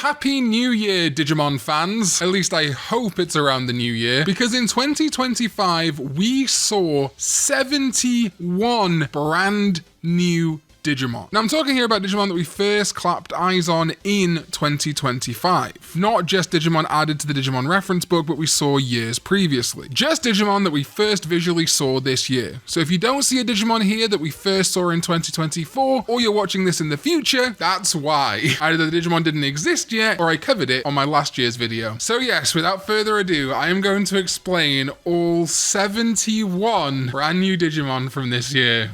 Happy New Year, Digimon fans. At least I hope it's around the new year, because in 2025, we saw 71 brand new Digimon. Now I'm talking here about Digimon that we first clapped eyes on in 2025. Not just Digimon added to the Digimon reference book, but we saw years previously. Just Digimon that we first visually saw this year. So if you don't see a Digimon here that we first saw in 2024, or you're watching this in the future, that's why. Either the Digimon didn't exist yet, or I covered it on my last year's video. So yes, without further ado, I am going to explain all 71 brand new Digimon from this year.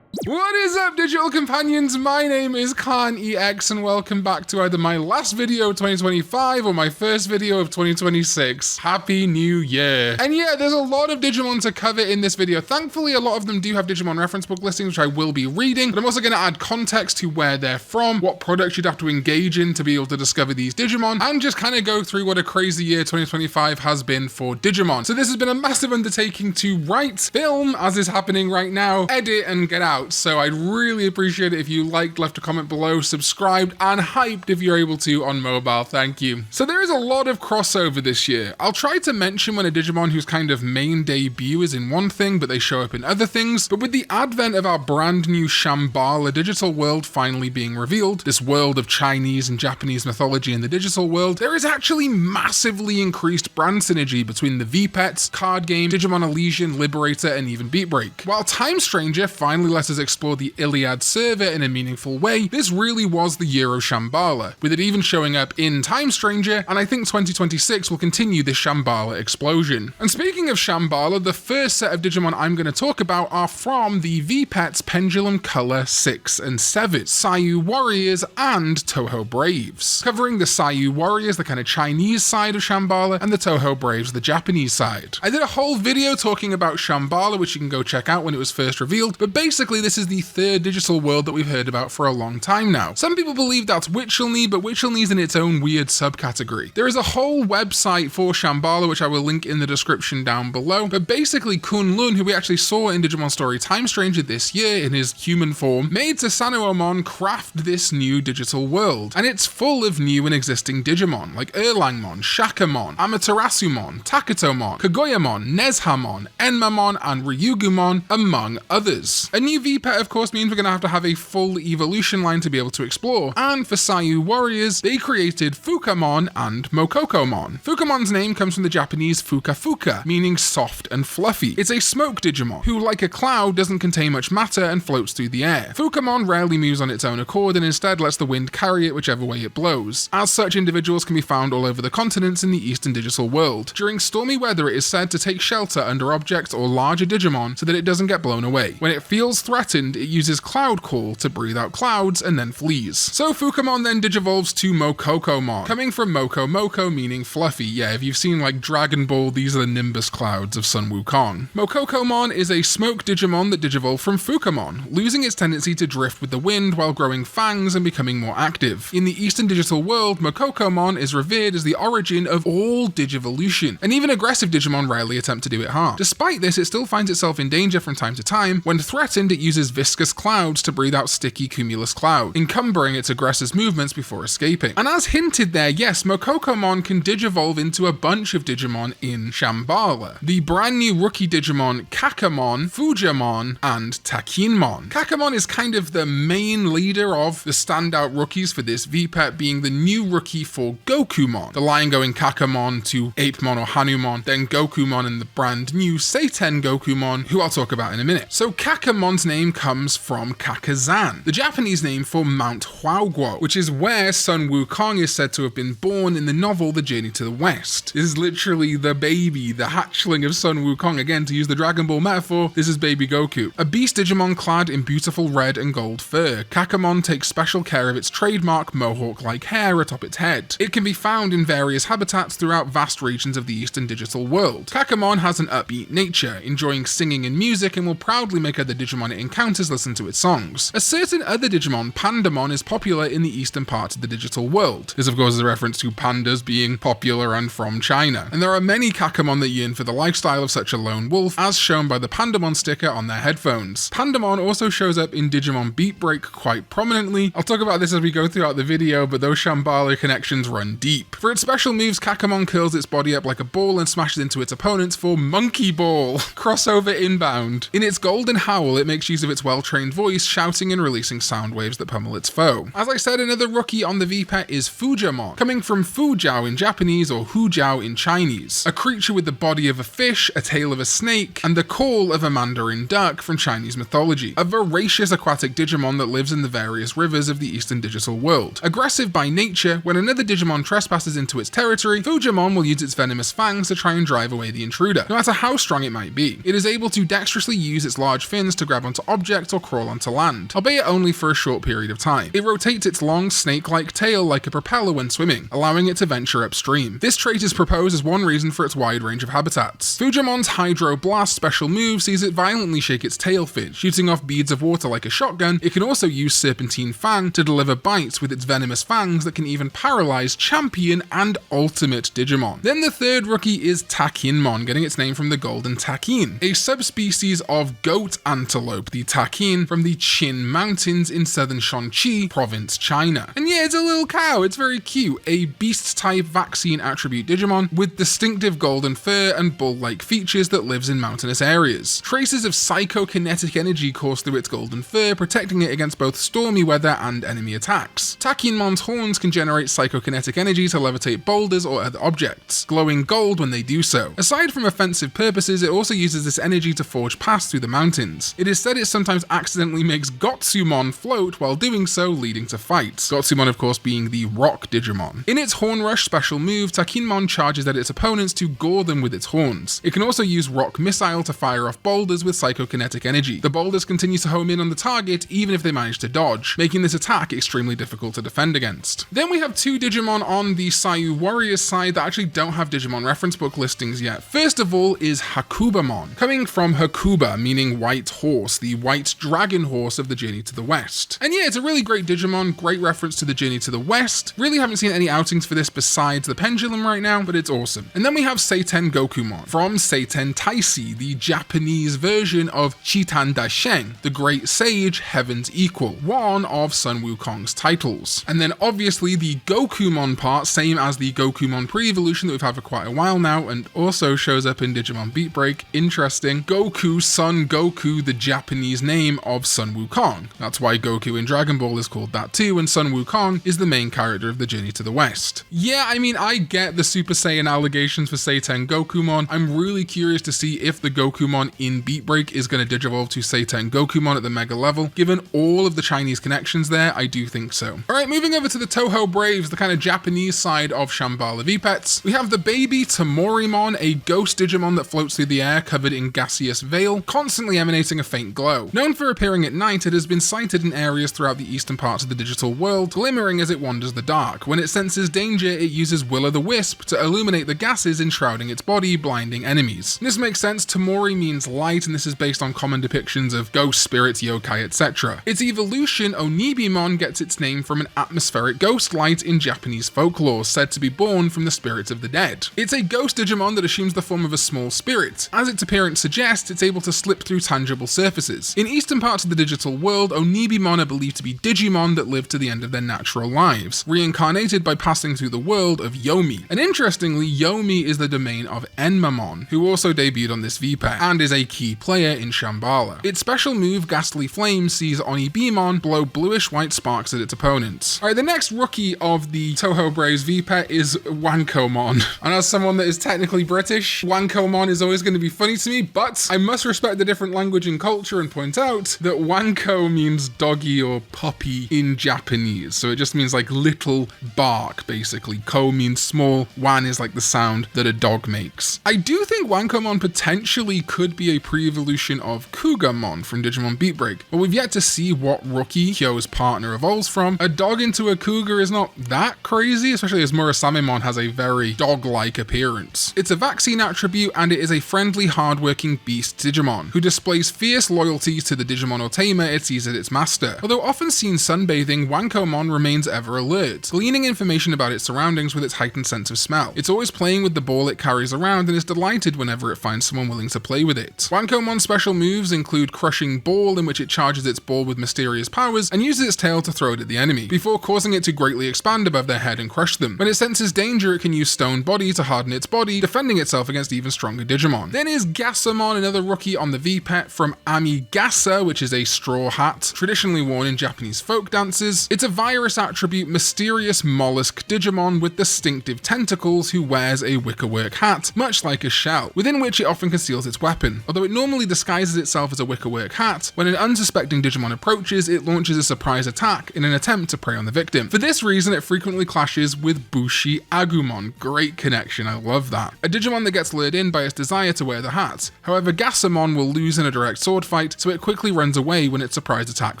What is up, digital companions? My name is Karn EX and welcome back to either my last video of 2025 or my first video of 2026. Happy New Year. And yeah, there's a lot of Digimon to cover in this video. Thankfully, a lot of them do have Digimon reference book listings, which I will be reading, but I'm also going to add context to where they're from, what products you'd have to engage in to be able to discover these Digimon, and just kind of go through what a crazy year 2025 has been for Digimon. So this has been a massive undertaking to write, film, as is happening right now, edit, and get out. So I'd really appreciate it if you liked, left a comment below, subscribed, and hyped if you're able to on mobile. Thank you. So there is a lot of crossover this year. I'll try to mention when a Digimon whose kind of main debut is in one thing, but they show up in other things. But with the advent of our brand new Shambala digital world finally being revealed, this world of Chinese and Japanese mythology in the digital world, there is actually massively increased brand synergy between the Vpets, card game, Digimon Alysion, Liberator, and even Beatbreak. While Time Stranger finally let us explore the Iliad server in a meaningful way, this really was the year of Shambala, with it even showing up in Time Stranger, and I think 2026 will continue this Shambala explosion. And speaking of Shambala, the first set of Digimon I'm going to talk about are from the Vpets Pendulum Color 6 and 7, Saiyu Warriors and Toho Braves. Covering the Saiyu Warriors, the kind of Chinese side of Shambala, and the Toho Braves, the Japanese side. I did a whole video talking about Shambala, which you can go check out when it was first revealed, but basically this is the third digital world that we've heard about for a long time now. Some people believe that's Witchelney, but Witchelney's in its own weird subcategory. There is a whole website for Shambala, which I will link in the description down below, but basically Kunlun, who we actually saw in Digimon Story Time Stranger this year in his human form, made Susanuomon craft this new digital world, and it's full of new and existing Digimon, like Erlangmon, Shakamon, Amaterasumon, Taketomon, Kagoyamon, Nezhamon, Enmamon, and Ryugumon, among others. A new Vpet, of course, means we're going to have a full evolution line to be able to explore, and for Saiyu Warriors, they created Fukamon and Mokokomon. Fukamon's name comes from the Japanese Fuka Fuka, meaning soft and fluffy. It's a smoke Digimon, who, like a cloud, doesn't contain much matter and floats through the air. Fukamon rarely moves on its own accord and instead lets the wind carry it whichever way it blows. As such, individuals can be found all over the continents in the Eastern digital world. During stormy weather, it is said to take shelter under objects or larger Digimon so that it doesn't get blown away. When it feels threatened, it uses Cloud Call to breathe out clouds and then flees. So Fukamon then digivolves to Mokokomon, coming from Moko Moko meaning fluffy. Yeah, if you've seen like Dragon Ball, these are the Nimbus clouds of Sun Wukong. Mokokomon is a smoke Digimon that digivolved from Fukamon, losing its tendency to drift with the wind while growing fangs and becoming more active. In the Eastern digital world, Mokokomon is revered as the origin of all Digivolution, and even aggressive Digimon rarely attempt to do it harm. Despite this, it still finds itself in danger from time to time. When threatened, it uses viscous clouds to breathe out sticky cumulus cloud, encumbering its aggressor's movements before escaping. And as hinted there, yes, Mokokomon can digivolve into a bunch of Digimon in Shambala. The brand new rookie Digimon Kakamon, Fujamon, and Takinmon. Kakamon is kind of the main leader of the standout rookies for this Vpet, being the new rookie for Gokumon. The line going Kakamon to Apemon or Hanumon, then Gokumon and the brand new Seiten Gokumon, who I'll talk about in a minute. So Kakamon's name comes from Kakazan, the Japanese name for Mount Huaoguo, which is where Sun Wukong is said to have been born in the novel The Journey to the West. This is literally the baby, the hatchling of Sun Wukong. Again, to use the Dragon Ball metaphor, this is baby Goku. A beast Digimon clad in beautiful red and gold fur, Kakamon takes special care of its trademark mohawk-like hair atop its head. It can be found in various habitats throughout vast regions of the Eastern digital world. Kakamon has an upbeat nature, enjoying singing and music, and will proudly make other Digimon it encounters listen to its songs. A certain other Digimon, Pandamon, is popular in the eastern part of the digital world. This of course is a reference to pandas being popular and from China. And there are many Kakamon that yearn for the lifestyle of such a lone wolf, as shown by the Pandamon sticker on their headphones. Pandamon also shows up in Digimon Beatbreak quite prominently. I'll talk about this as we go throughout the video, but those Shambala connections run deep. For its special moves, Kakamon curls its body up like a ball and smashes into its opponents for Monkey Ball. Crossover inbound. In its golden howl, it makes use of its well-trained voice, shouting and releasing sound waves that pummel its foe. As I said, another rookie on the Vpet is Fujamon, coming from Fujiao in Japanese or Hujiao in Chinese. A creature with the body of a fish, a tail of a snake, and the call of a mandarin duck from Chinese mythology. A voracious aquatic Digimon that lives in the various rivers of the eastern digital world. Aggressive by nature, when another Digimon trespasses into its territory, Fujamon will use its venomous fangs to try and drive away the intruder, no matter how strong it might be. It is able to dexterously use its large fins to grab onto objects or crawl onto land, albeit only for a short period of time. It rotates its long snake-like tail like a propeller when swimming, allowing it to venture upstream. This trait is proposed as one reason for its wide range of habitats. Fujamon's Hydro Blast special move sees it violently shake its tail fin, shooting off beads of water like a shotgun. It can also use Serpentine Fang to deliver bites with its venomous fangs that can even paralyze champion and ultimate Digimon. Then the third rookie is Takinmon, getting its name from the golden takin, a subspecies of goat antelope, the takin from the Qin Mountains in southern Shanxi province, China. And yeah, it's a little cow, it's very cute, a beast-type vaccine attribute Digimon with distinctive golden fur and bull-like features that lives in mountainous areas. Traces of psychokinetic energy course through its golden fur, protecting it against both stormy weather and enemy attacks. Takinmon's horns can generate psychokinetic energy to levitate boulders or other objects, glowing gold when they do so. Aside from offensive purposes, it also uses this energy to forge paths through the mountains. It is said it sometimes accidentally makes Gotsumon float while doing so, leading to fights. Gotsumon of course being the rock Digimon. In its Horn Rush special move, Takinmon charges at its opponents to gore them with its horns. It can also use Rock Missile to fire off boulders with psychokinetic energy. The boulders continue to home in on the target even if they manage to dodge, making this attack extremely difficult to defend against. Then we have two Digimon on the Sayu Warriors side that actually don't have Digimon reference book listings yet. First of all is Hakubamon, coming from Hakuba, meaning white horse, the white dragon horse of the Journey to the West. And yeah, it's a really great Digimon, great reference to the Journey to the West. Really haven't seen any outings for this besides the Pendulum right now, but it's awesome. And then we have Seiten Gokumon, from Seiten Taisi, the Japanese version of Chitan Daisheng, the Great Sage, Heaven's Equal, one of Sun Wukong's titles. And then obviously the Gokumon part, same as the Gokumon pre-evolution that we've had for quite a while now, and also shows up in Digimon Beatbreak. Interesting. Goku, Son Goku, the Japanese name of Sun Wukong. That's why Goku in Dragon Ball is called that too, and Sun Wukong is the main character of the Journey to the West. Yeah, I mean, I get the Super Saiyan allegations for Seiten Gokumon. I'm really curious to see if the Gokumon in Beatbreak is going to digivolve to Seiten Gokumon at the Mega level. Given all of the Chinese connections there, I do think so. Alright, moving over to the Toho Braves, the kind of Japanese side of Shambala Vpets. We have the baby Tomorimon, a ghost Digimon that floats through the air covered in gaseous veil, constantly emanating a faint glow. Known for appearing at night, it has been sighted in areas throughout the eastern parts of the digital world, glimmering as it wanders the dark. When it senses danger, it uses Will-o'-the-Wisp to illuminate the gases enshrouding its body, blinding enemies. This makes sense, Tomori means light, and this is based on common depictions of ghost spirits, yokai, etc. Its evolution, Onibimon, gets its name from an atmospheric ghost light in Japanese folklore, said to be born from the spirits of the dead. It's a ghost Digimon that assumes the form of a small spirit. As its appearance suggests, it's able to slip through tangible surfaces. In eastern parts of the digital world, Onibimon are believed to be Digimon that live to the end of their natural lives, reincarnated by passing through the world of Yomi. And interestingly, Yomi is the domain of Enmamon, who also debuted on this VPET, and is a key player in Shambala. Its special move, Ghastly Flame, sees Onibimon blow bluish-white sparks at its opponents. Alright, the next rookie of the Toho Braves VPET is Wankomon. And as someone that is technically British, Wankomon is always going to be funny to me, but I must respect the different language and culture and point out that Wanko means doggy or puppy in Japanese. So it just means like little bark, basically. Ko means small, wan is like the sound that a dog makes. I do think Wankomon potentially could be a pre-evolution of Kugamon from Digimon Beatbreak, but we've yet to see what rookie Kyo's partner evolves from. A dog into a cougar is not that crazy, especially as Murasamemon has a very dog-like appearance. It's a vaccine attribute, and it is a friendly, hard-working beast Digimon, who displays fierce loyalty loyalty to the Digimon or tamer it sees as its master. Although often seen sunbathing, Wankomon remains ever alert, gleaning information about its surroundings with its heightened sense of smell. It's always playing with the ball it carries around and is delighted whenever it finds someone willing to play with it. Wankomon's special moves include Crushing Ball, in which it charges its ball with mysterious powers and uses its tail to throw it at the enemy, before causing it to greatly expand above their head and crush them. When it senses danger, it can use Stone Body to harden its body, defending itself against even stronger Digimon. Then is Gasamon, another rookie on the Vpet from Amigasa, which is a straw hat, traditionally worn in Japanese folk dances. It's a virus attribute, mysterious mollusk Digimon with distinctive tentacles who wears a wickerwork hat, much like a shell, within which it often conceals its weapon. Although it normally disguises itself as a wickerwork hat, when an unsuspecting Digimon approaches, it launches a surprise attack in an attempt to prey on the victim. For this reason, it frequently clashes with Bushi Agumon. Great connection, I love that. A Digimon that gets lured in by its desire to wear the hat. However, Gasamon will lose in a direct sword fight, so it quickly runs away when its surprise attack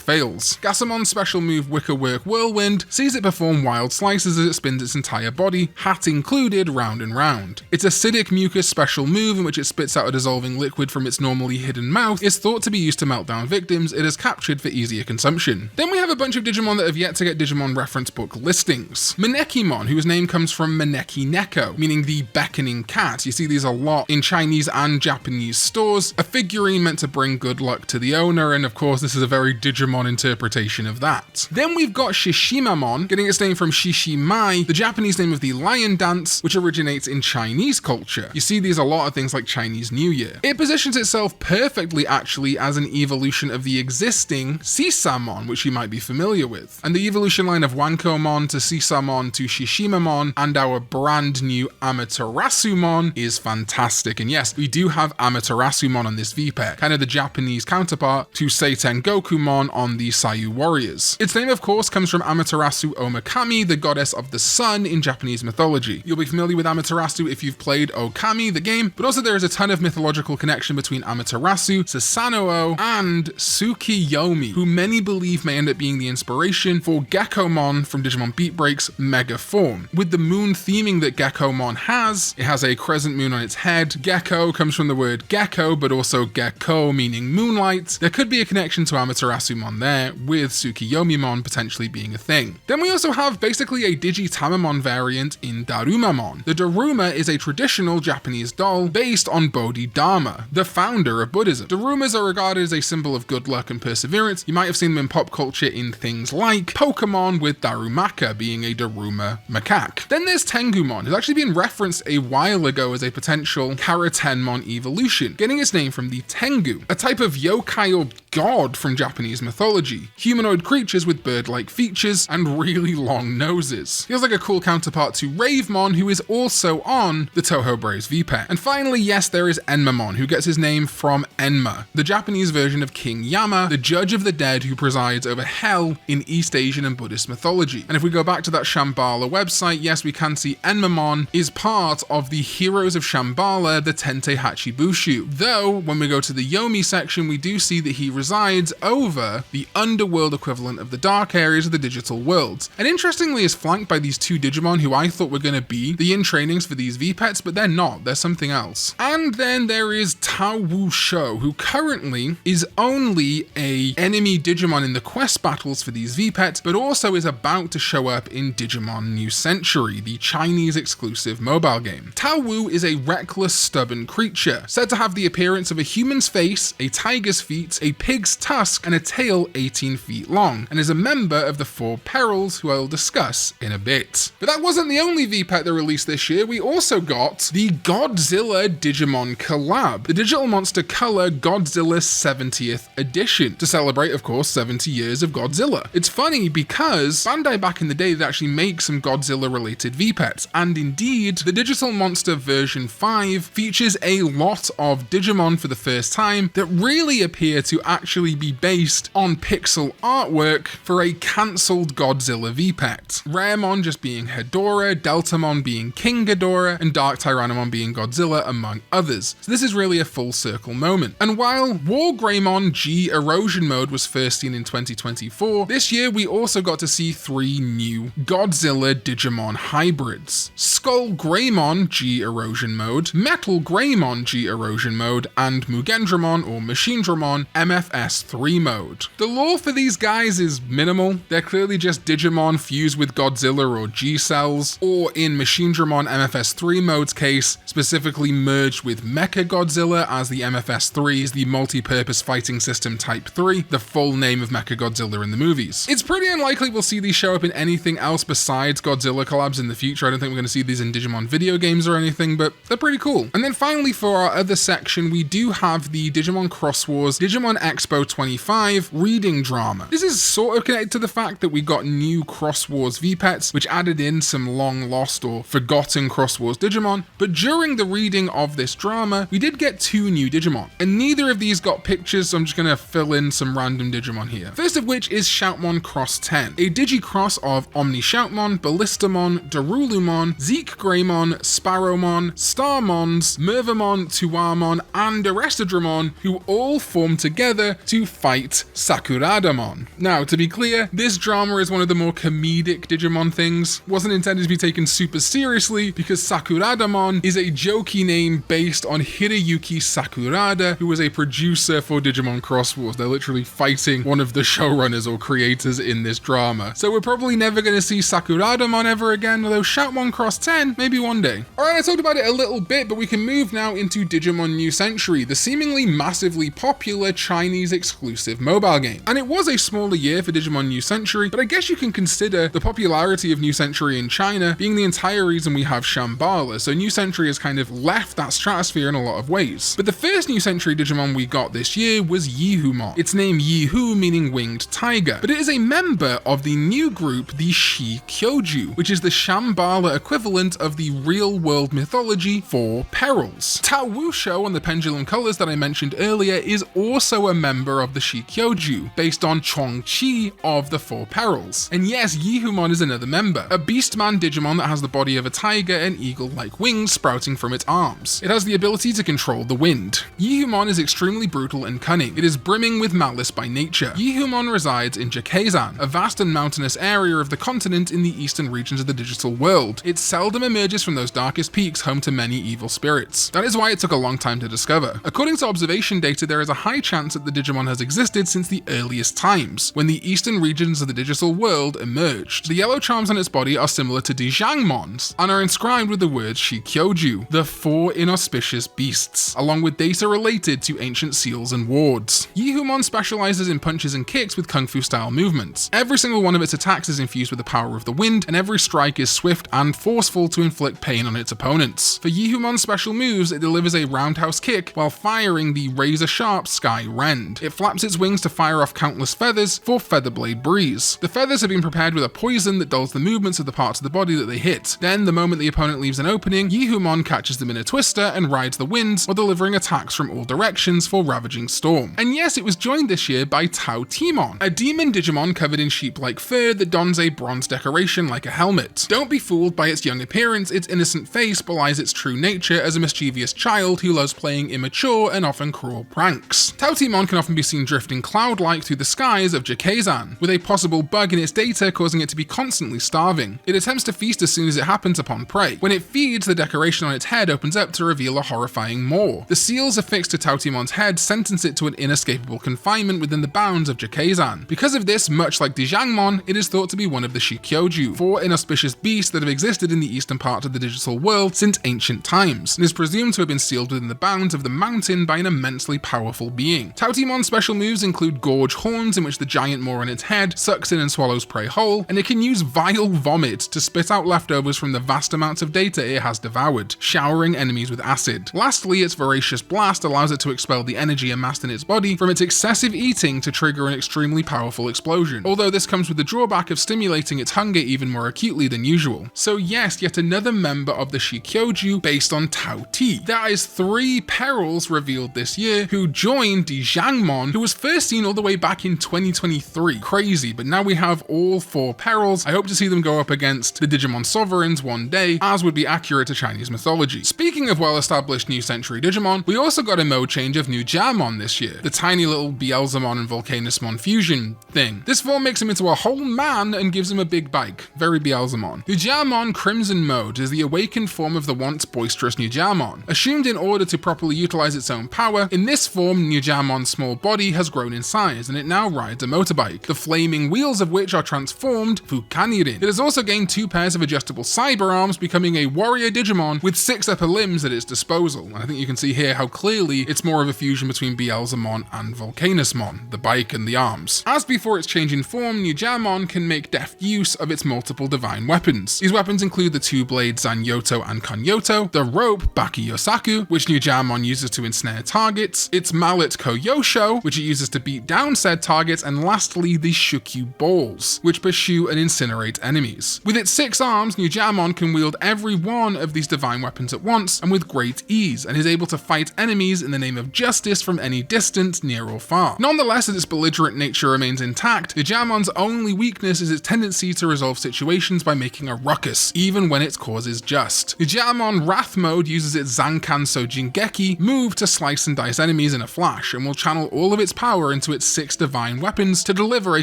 fails. Gasamon's special move Wickerwork Whirlwind sees it perform wild slices as it spins its entire body, hat included, round and round. Its acidic mucus special move, in which it spits out a dissolving liquid from its normally hidden mouth, is thought to be used to melt down victims it has captured for easier consumption. Then we have a bunch of Digimon that have yet to get Digimon reference book listings. Manekimon, whose name comes from Maneki Neko, meaning the beckoning cat. You see these a lot in Chinese and Japanese stores. A figurine meant to bring good luck to the owner, and of course this is a very Digimon interpretation of that. Then we've got Shishimamon, getting its name from Shishimai, the Japanese name of the lion dance, which originates in Chinese culture. You see these a lot of things like Chinese New Year. It positions itself perfectly actually as an evolution of the existing Sisamon, which you might be familiar with. And the evolution line of Wankomon to Sisamon to Shishimamon and our brand new Amaterasumon is fantastic. And yes, we do have Amaterasumon on this Vpet, kind of the Japanese counterpart to Seiten Gokumon on the Sayu Warriors. Its name of course comes from Amaterasu Omakami, the goddess of the sun in Japanese mythology. You'll be familiar with Amaterasu if you've played Okami, the game, but also there is a ton of mythological connection between Amaterasu, Susanoo, and Tsukiyomi, who many believe may end up being the inspiration for Gekkomon from Digimon Beatbreak's Mega form. With the moon theming that Gekkomon has, it has a crescent moon on its head. Gekko comes from the word gecko, but also Gekko meaning moonlight. There could be a connection to Amaterasumon there, with Tsukiyomimon potentially being a thing. Then we also have basically a Digitamamon variant in Darumamon. The Daruma is a traditional Japanese doll based on Bodhidharma, the founder of Buddhism. Darumas are regarded as a symbol of good luck and perseverance. You might have seen them in pop culture in things like Pokemon, with Darumaka being a Daruma macaque. Then there's Tengumon, who's actually been referenced a while ago as a potential Karatenmon evolution, getting its name from the Tengu, a type of yokai or god from Japanese mythology. Humanoid creatures with bird-like features and really long noses. Feels like a cool counterpart to Ravemon, who is also on the Toho Braves Vpet. And finally, yes, there is Enmamon, who gets his name from Enma, the Japanese version of King Yama, the judge of the dead who presides over hell in East Asian and Buddhist mythology. And if we go back to that Shambala website, yes, we can see Enmamon is part of the Heroes of Shambala, the Tente Hachibushu. Though, when we go to the Yomi section, we do see that he resides over the underworld equivalent of the dark areas of the digital worlds. And interestingly is flanked by these two Digimon who I thought were going to be the in-trainings for these Vpets, but they're not, they're something else. And then there is Tao Wu Shou, who currently is only a enemy Digimon in the quest battles for these Vpets, but also is about to show up in Digimon New Century, the Chinese exclusive mobile game. Tao Wu is a reckless, stubborn creature, said to have the appearance of a human's face, a tiger's feet, a pig's tusk, and a tail 18 feet long, and is a member of the Four Perils, who I will discuss in a bit. But that wasn't the only Vpet that released this year. We also got the Godzilla Digimon collab, the Digital Monster Color Godzilla 70th edition, to celebrate, of course, 70 years of Godzilla. It's funny because Bandai back in the day did actually make some Godzilla related Vpets, and indeed, the Digital Monster version 5 features a lot of Digimon for the first time that really appear to actually be based on pixel artwork for a cancelled Godzilla Vpet. Raremon just being Hedorah, Deltamon being King Ghidorah, and Dark Tyrannomon being Godzilla, among others. So this is really a full circle moment. And while War Greymon G Erosion Mode was first seen in 2024, this year we also got to see 3 new Godzilla Digimon hybrids. Skull Greymon G Erosion Mode, Metal Greymon G Erosion Mode, and Mugendramon or Machinedramon MF MFS3 mode. The lore for these guys is minimal. They're clearly just Digimon fused with Godzilla or G-Cells, or in Machinedramon MFS3 mode's case, specifically merged with Mechagodzilla, as the MFS3 is the multi-purpose fighting system Type 3, the full name of Mechagodzilla in the movies. It's pretty unlikely we'll see these show up in anything else besides Godzilla collabs in the future. I don't think we're going to see these in Digimon video games or anything, but they're pretty cool. And then finally, for our other section, we do have the Digimon Cross Wars Digimon Expo 25 reading drama. This is sort of connected to the fact that we got new Cross Wars Vpets, which added in some long lost or forgotten Cross Wars Digimon, but during the reading of this drama, we did get 2 new Digimon, and neither of these got pictures, so I'm just going to fill in some random Digimon here. First of which is Shoutmon Cross 10, a Digicross of Omni Shoutmon, Ballistamon, Darulumon, Zeke Greymon, Sparrowmon, Starmons, Mervamon, Tuamon, and Arestadramon, who all form together to fight Sakuradamon. Now, to be clear, this drama is one of the more comedic Digimon things. Wasn't intended to be taken super seriously, because Sakuradamon is a jokey name based on Hiroyuki Sakurada, who was a producer for Digimon Cross Wars. They're literally fighting one of the showrunners or creators in this drama. So we're probably never going to see Sakuradamon ever again, although Shoutmon Cross 10, maybe one day. Alright, I talked about it a little bit, but we can move now into Digimon New Century, the seemingly massively popular Chinese exclusive mobile game. And it was a smaller year for Digimon New Century, but I guess you can consider the popularity of New Century in China being the entire reason we have Shambala, so New Century has kind of left that stratosphere in a lot of ways. But the first New Century Digimon we got this year was Yihumon. Its name Yihu meaning winged tiger, but it is a member of the new group, the Shi-Kyoju, which is the Shambala equivalent of the real-world mythology for perils. Tao Wushou on the Pendulum colors that I mentioned earlier is also a member of the Shi-Kyoju, based on Chongqi of the Four Perils. And yes, Yihumon is another member, a beastman Digimon that has the body of a tiger and eagle-like wings sprouting from its arms. It has the ability to control the wind. Yihumon is extremely brutal and cunning. It is brimming with malice by nature. Yihumon resides in Jakazan, a vast and mountainous area of the continent in the eastern regions of the digital world. It seldom emerges from those darkest peaks home to many evil spirits. That is why it took a long time to discover. According to observation data, there is a high chance that the Digimon has existed since the earliest times, when the eastern regions of the digital world emerged. The yellow charms on its body are similar to Dijangmon's, and are inscribed with the words Shi-Kyoju, the 4 inauspicious beasts, along with data related to ancient seals and wards. Yihumon specializes in punches and kicks with kung fu style movements. Every single one of its attacks is infused with the power of the wind, and every strike is swift and forceful to inflict pain on its opponents. For Yihumon's special moves, it delivers a roundhouse kick while firing the razor-sharp Sky Rend. It flaps its wings to fire off countless feathers for Featherblade Breeze. The feathers have been prepared with a poison that dulls the movements of the parts of the body that they hit. Then, the moment the opponent leaves an opening, Yihumon catches them in a twister and rides the winds while delivering attacks from all directions for Ravaging Storm. And yes, it was joined this year by Tao Timon, a demon Digimon covered in sheep-like fur that dons a bronze decoration like a helmet. Don't be fooled by its young appearance, its innocent face belies its true nature as a mischievous child who loves playing immature and often cruel pranks. Tao Timon can often be seen drifting cloud-like through the skies of Jakazan, with a possible bug in its data causing it to be constantly starving. It attempts to feast as soon as it happens upon prey. When it feeds, the decoration on its head opens up to reveal a horrifying maw. The seals affixed to Tao Timon's head sentence it to an inescapable confinement within the bounds of Jakazan. Because of this, much like Dijangmon, it is thought to be one of the Shi-Kyoju, 4 inauspicious beasts that have existed in the eastern part of the digital world since ancient times, and is presumed to have been sealed within the bounds of the mountain by an immensely powerful being. Tao Timon's special moves include Gorge Horns, in which the giant maw on its head sucks in and swallows prey whole, and it can use Vile Vomit to spit out leftovers from the vast amounts of data it has devoured, showering enemies with acid. Lastly, its Voracious Blast allows it to expel the energy amassed in its body from its excessive eating to trigger an extremely powerful explosion, although this comes with the drawback of stimulating its hunger even more acutely than usual. So yes, yet another member of the Shi-Kyoju based on Tao Ti. That is 3 perils revealed this year who joined Dijangmon, who was first seen all the way back in 2023. Crazy, but now we have all 4 perils. I hope to see them go up against the Digimon Sovereigns one day, as would be accurate to Chinese mythology. Speaking of well-established New Century Digimon, we also got a mode change of New Jamon this year, the tiny little Beelzemon and Volcanusmon fusion thing. This form makes him into a whole man and gives him a big bike. Very Beelzemon. New Jamon Crimson mode is the awakened form of the once boisterous New Jamon. Assumed in order to properly utilize its own power, in this form New Jamon's small body has grown in size and it now rides a motorbike, the flaming wheels of which are transformed Fukanirin. It has also gained 2 pairs of adjustable cyber arms, becoming a warrior Digimon with 6 upper limbs at its disposal. And I think you can see here how clearly it's more of a fusion between Beelzemon and Volcanusmon, the bike and the arms. As before its change in form, Nujamon can make deft use of its multiple divine weapons. These weapons include the 2 blades Zanyoto and Kanyoto, the rope Bakiyosaku, which Nujamon uses to ensnare targets, its mallet Koyosho, which it uses to beat down said targets, and lastly the Shukyu balls, which pursue and incinerate enemies. With its 6 arms, Nujamon can wield every one of these divine weapons at once and with great ease, and is able to fight enemies in the name of justice from any distance, near or far. Nonetheless, as its belligerent nature remains intact, Nujamon's only weakness is its tendency to resolve situations by making a ruckus, even when its cause is just. Nujamon Wrath Mode uses its Zankan Sojingeki move to slice and dice enemies in a flash, and will channel all of its power into its 6 divine weapons to deliver a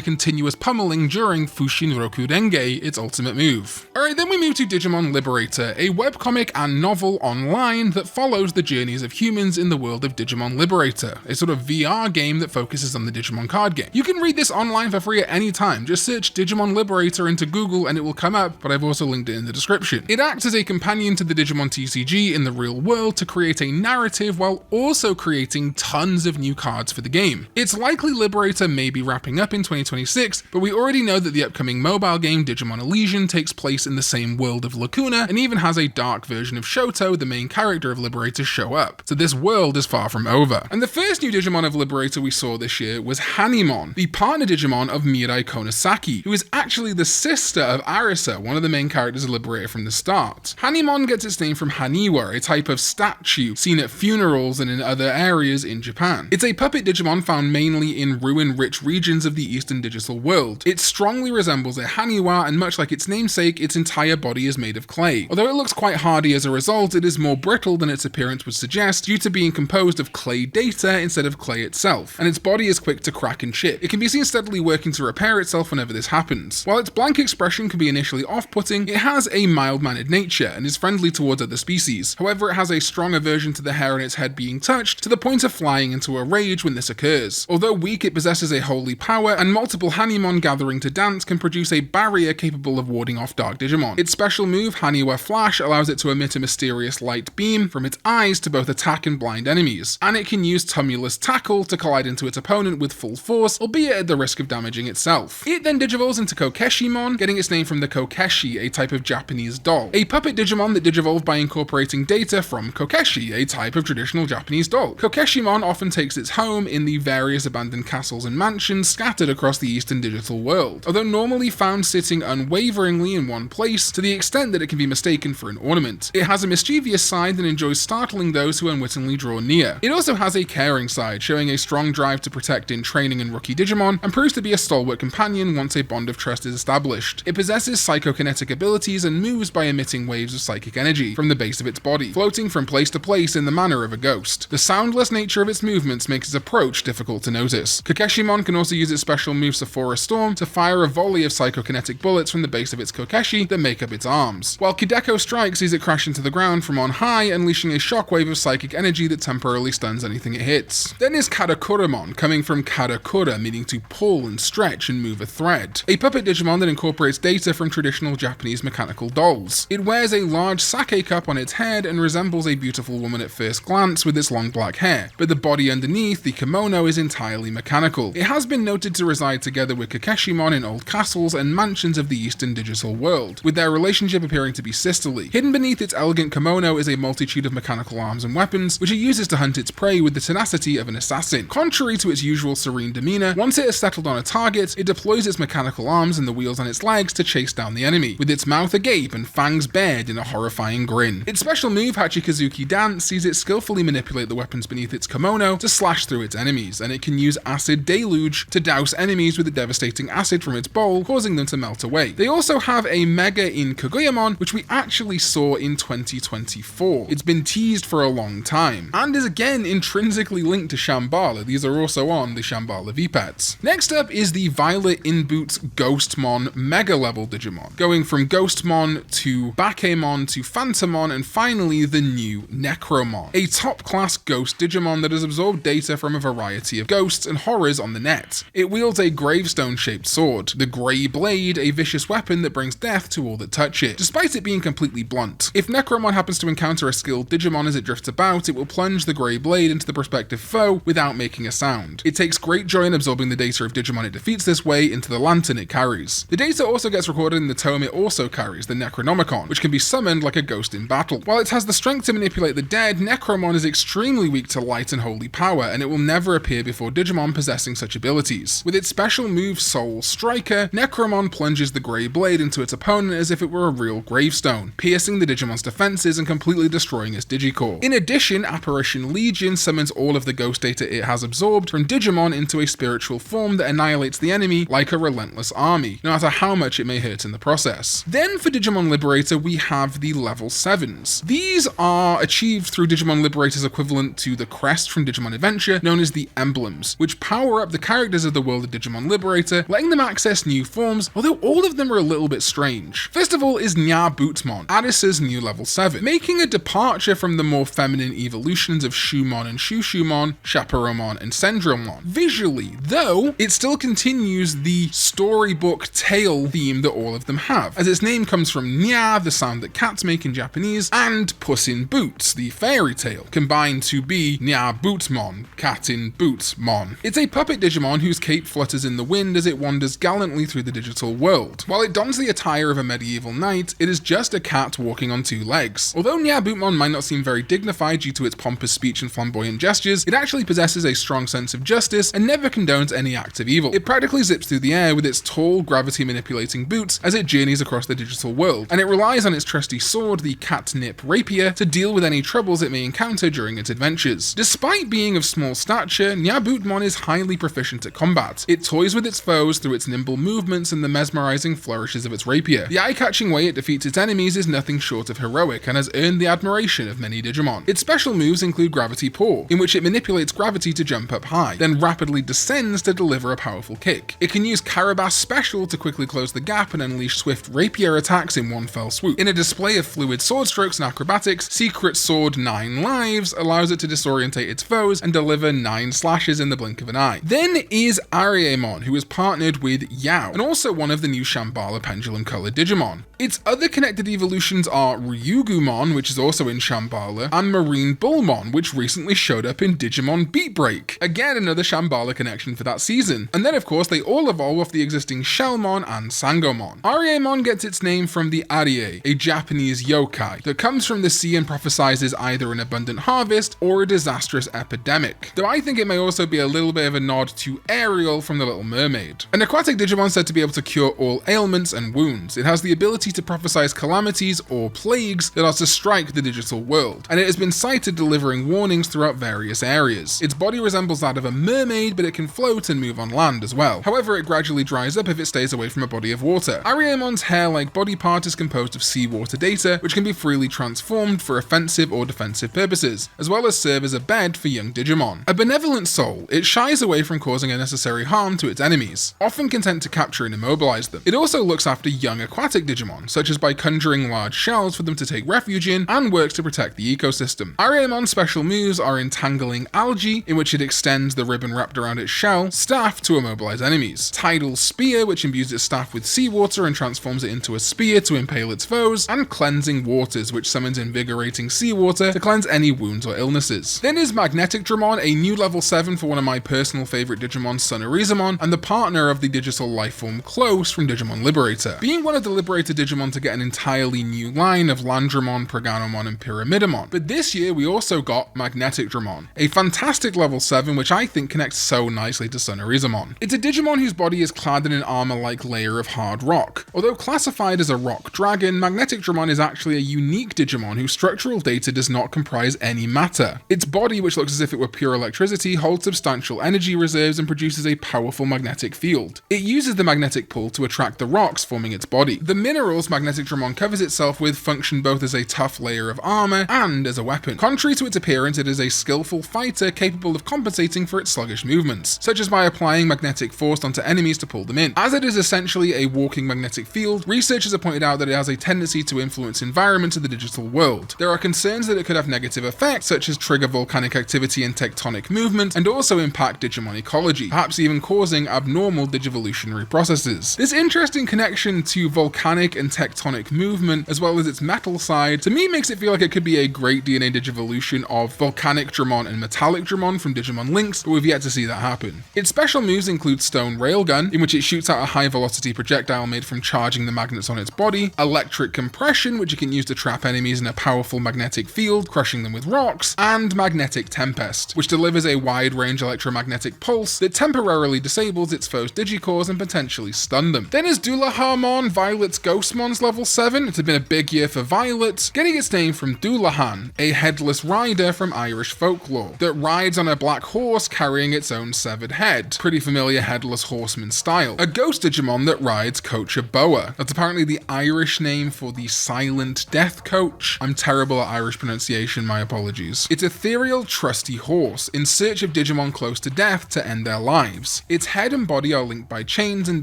continuous pummeling during Fushin Roku Renge, its ultimate move. Alright, then we move to Digimon Liberator, a webcomic and novel online that follows the journeys of humans in the world of Digimon Liberator, a sort of VR game that focuses on the Digimon card game. You can read this online for free at any time. Just search Digimon Liberator into Google and it will come up, but I've also linked it in the description. It acts as a companion to the Digimon TCG in the real world to create a narrative while also creating tons of new cards for the game. It's likely Liberator may be wrapping up in 2026, but we already know that the upcoming mobile game Digimon Alysion takes place in the same world of Lacuna and even has a dark version of Shoto, the main character of Liberator, show up. So this world is far from over. And the first new Digimon of Liberator we saw this year was Hanimon, the partner Digimon of Mirai Konosaki, who is actually the sister of Arisa, one of the main characters of Liberator from the start. Hanimon gets its name from Haniwa, a type of statue seen at funerals and in other areas in Japan. It's a puppet Digimon found mainly in ruin-rich regions of the Eastern digital world. It strongly resembles a Haniwa, and much like its namesake, its entire body is made of clay. Although it looks quite hardy as a result, it is more brittle than its appearance would suggest due to being composed of clay data instead of clay itself, and its body is quick to crack and chip. It can be seen steadily working to repair itself whenever this happens. While its blank expression can be initially off-putting, it has a mild-mannered nature and is friendly towards other species. However, it has a strong aversion to the hair on its head being touched, to the point of flying into a rage when this occurs. Although weak, it possesses a holy power, and multiple Hanimon gathering to dance can produce a barrier capable of warding off dark Digimon. Its special move, Haniwa Flash, allows it to emit a mysterious light beam from its eyes to both attack and blind enemies, and it can use Tumulus Tackle to collide into its opponent with full force, albeit at the risk of damaging itself. It then digivolves into Kokeshimon, getting its name from the Kokeshi, a type of Japanese doll, a puppet Digimon that digivolved by incorporating data from Kokeshi, a type of traditional Japanese doll. Kokeshimon often takes its home in the various abandoned castles and mansions scattered across the Eastern digital world, although normally found sitting unwaveringly in one place to the extent that it can be mistaken for an ornament. It has a mischievous side and enjoys startling those who unwittingly draw near. It also has a caring side, showing a strong drive to protect in training and rookie Digimon, and proves to be a stalwart companion once a bond of trust is established. It possesses psychokinetic abilities and moves by emitting waves of psychic energy from the base of its body, floating from place to place in the manner of a ghost. The soundless nature of its movements makes its approach difficult to notice. Kokeshimon can also use its special move Sephora Storm to fire a volley of psychokinetic bullets from the base of its Kokeshi that make up its arms, while Kideko Strike sees it crash into the ground from on high, unleashing a shockwave of psychic energy that temporarily stuns anything it hits. Then is Karakuramon, coming from Karakura, meaning to pull and stretch and move a thread, a puppet Digimon that incorporates data from traditional Japanese mechanical dolls. It wears a large sake cup on its head and resembles a beautiful woman at first glance with its long black hair, but the body underneath, the kimono, is entirely mechanical. It has been noted to reside together with Kokeshimon in old castles and mansions of the Eastern digital world, with their relationship appearing to be sisterly. Hidden beneath its elegant kimono is a multitude of mechanical arms and weapons, which it uses to hunt its prey with the tenacity of an assassin. Contrary to its usual serene demeanor, once it has settled on a target, it deploys its mechanical arms and the wheels on its legs to chase down the enemy, with its mouth agape and fangs bared in a horrifying grin. Its special move, Hachikazuki Dance, sees it skillfully manipulate the weapons beneath its kimono to slash through its enemies, and it can use Acid Deluge to douse enemies with the devastating acid from its bowl, causing them to melt away. They also have a Mega in Kaguyamon, which we actually saw in 2024. It's been teased for a long time, and is again intrinsically linked to Shambala. These are also on the Shambala Vpets. Next up is the Violet Inboots Ghostmon Mega level Digimon, going from Ghostmon to Bakemon to Phantomon, and finally the new Necromon, a top class ghost Digimon that has absorbed data from from a variety of ghosts and horrors on the net. It wields a gravestone-shaped sword, the Grey Blade, a vicious weapon that brings death to all that touch it, despite it being completely blunt. If Necromon happens to encounter a skilled Digimon as it drifts about, it will plunge the Grey Blade into the prospective foe without making a sound. It takes great joy in absorbing the data of Digimon it defeats this way into the lantern it carries. The data also gets recorded in the tome it also carries, the Necronomicon, which can be summoned like a ghost in battle. While it has the strength to manipulate the dead, Necromon is extremely weak to light and holy power, and it will never appear before Digimon possessing such abilities. With its special move Soul Striker, Necromon plunges the Grey Blade into its opponent as if it were a real gravestone, piercing the Digimon's defenses and completely destroying its Digicore. In addition, Apparition Legion summons all of the ghost data it has absorbed from Digimon into a spiritual form that annihilates the enemy like a relentless army, no matter how much it may hurt in the process. Then for Digimon Liberator, we have the level 7s. These are achieved through Digimon Liberator's equivalent to the crest from Digimon Adventure, known as the Emblems, which power up the characters of the world of Digimon Liberator, letting them access new forms, although all of them are a little bit strange. First of all is Nya Bootmon, Addis's new level 7, making a departure from the more feminine evolutions of Shumon and Shushumon, Chaperomon and Sendrilmon. Visually, though, it still continues the storybook tale theme that all of them have, as its name comes from Nya, the sound that cats make in Japanese, and Puss in Boots, the fairy tale, combined to be Nya Bootmon, Cat in Bootsmon. It's a puppet Digimon whose cape flutters in the wind as it wanders gallantly through the digital world. While it dons the attire of a medieval knight, it is just a cat walking on two legs. Although Nya Bootmon might not seem very dignified due to its pompous speech and flamboyant gestures, it actually possesses a strong sense of justice and never condones any act of evil. It practically zips through the air with its tall, gravity-manipulating boots as it journeys across the digital world, and it relies on its trusty sword, the Catnip Rapier, to deal with any troubles it may encounter during its adventures. Despite being of small stature, Nya Bootmon is highly proficient at combat. It toys with its foes through its nimble movements and the mesmerizing flourishes of its rapier. The eye-catching way it defeats its enemies is nothing short of heroic and has earned the admiration of many Digimon. Its special moves include Gravity Paw, in which it manipulates gravity to jump up high, then rapidly descends to deliver a powerful kick. It can use Carabas Special to quickly close the gap and unleash swift rapier attacks in one fell swoop. In a display of fluid sword strokes and acrobatics, Secret Sword 9 Lives allows it to disorientate its foes and deliver 9 slashes in the blink of an eye. Then is Ariamon, who is partnered with Yao, and also one of the new Shambala Pendulum colored Digimon. Its other connected evolutions are Ryugumon, which is also in Shambala, and Marine Bullmon, which recently showed up in Digimon Beatbreak. Again, another Shambala connection for that season. And then of course they all evolve off the existing Shellmon and Sangomon. Ariamon gets its name from the Arie, a Japanese yokai, that comes from the sea and prophesizes either an abundant harvest or a disastrous epidemic. Though I think it may also be a little bit of a nod to Ariel from The Little Mermaid. An aquatic Digimon said to be able to cure all ailments and wounds. It has the ability to prophesize calamities or plagues that are to strike the digital world, and it has been cited delivering warnings throughout various areas. Its body resembles that of a mermaid, but it can float and move on land as well. However, it gradually dries up if it stays away from a body of water. Ariamon's hair-like body part is composed of seawater data, which can be freely transformed for offensive or defensive purposes, as well as serve as a bed for young Digimon. A benevolent soul, it shies away from causing unnecessary harm to its enemies, often content to capture and immobilize them. It also looks after young aquatic Digimon, such as by conjuring large shells for them to take refuge in, and works to protect the ecosystem. Ariamon's special moves are Entangling Algae, in which it extends the ribbon wrapped around its shell, Staff to immobilize enemies, Tidal Spear, which imbues its staff with seawater and transforms it into a spear to impale its foes, and Cleansing Waters, which summons invigorating seawater to cleanse any wounds or illnesses. Then is Magnetic Dramon, a new level 7 for one of my personal favorite Digimon, Sonorizamon, and the partner of the digital lifeform Close from Digimon Liberator. Being one of the Liberator Digimon to get an entirely new line of Landramon, Proganomon, and Pyramidamon. But this year we also got Magnetic Dramon, a fantastic level 7 which I think connects so nicely to Sonorizamon. It's a Digimon whose body is clad in an armor-like layer of hard rock. Although classified as a rock dragon, Magnetic Dramon is actually a unique Digimon whose structural data does not comprise any matter. Its body, which looks as if it were pure electricity, holds substantial energy reserves and produces a powerful magnetic field. It uses the magnetic pull to attract the rocks forming its body. The minerals Magnetic Dramon covers itself with function both as a tough layer of armor and as a weapon. Contrary to its appearance, it is a skillful fighter capable of compensating for its sluggish movements, such as by applying magnetic force onto enemies to pull them in. As it is essentially a walking magnetic field, researchers have pointed out that it has a tendency to influence environments of the digital world. There are concerns that it could have negative effects, such as trigger volcanic activity and tectonic tectonic movement and also impact Digimon ecology, perhaps even causing abnormal digivolutionary processes. This interesting connection to volcanic and tectonic movement, as well as its metal side, to me makes it feel like it could be a great DNA digivolution of volcanic Dramon and metallic Dramon from Digimon Lynx, but we've yet to see that happen. Its special moves include Stone Railgun, in which it shoots out a high velocity projectile made from charging the magnets on its body, Electric Compression, which it can use to trap enemies in a powerful magnetic field, crushing them with rocks, and Magnetic Tempest, which delivers a wide range electromagnetic pulse that temporarily disables its foes' digicores and potentially stun them. Then is Dullaharmon, Violet's Ghostmon's level 7. It had been a big year for Violet, getting its name from Dullahan, a headless rider from Irish folklore, that rides on a black horse carrying its own severed head. Pretty familiar headless horseman style. A ghost Digimon that rides Coach Boa. That's apparently the Irish name for the silent death coach. I'm terrible at Irish pronunciation, my apologies. Its ethereal, trusty horse, in search of Digimon close to death to end their lives. Its head and body are linked by chains and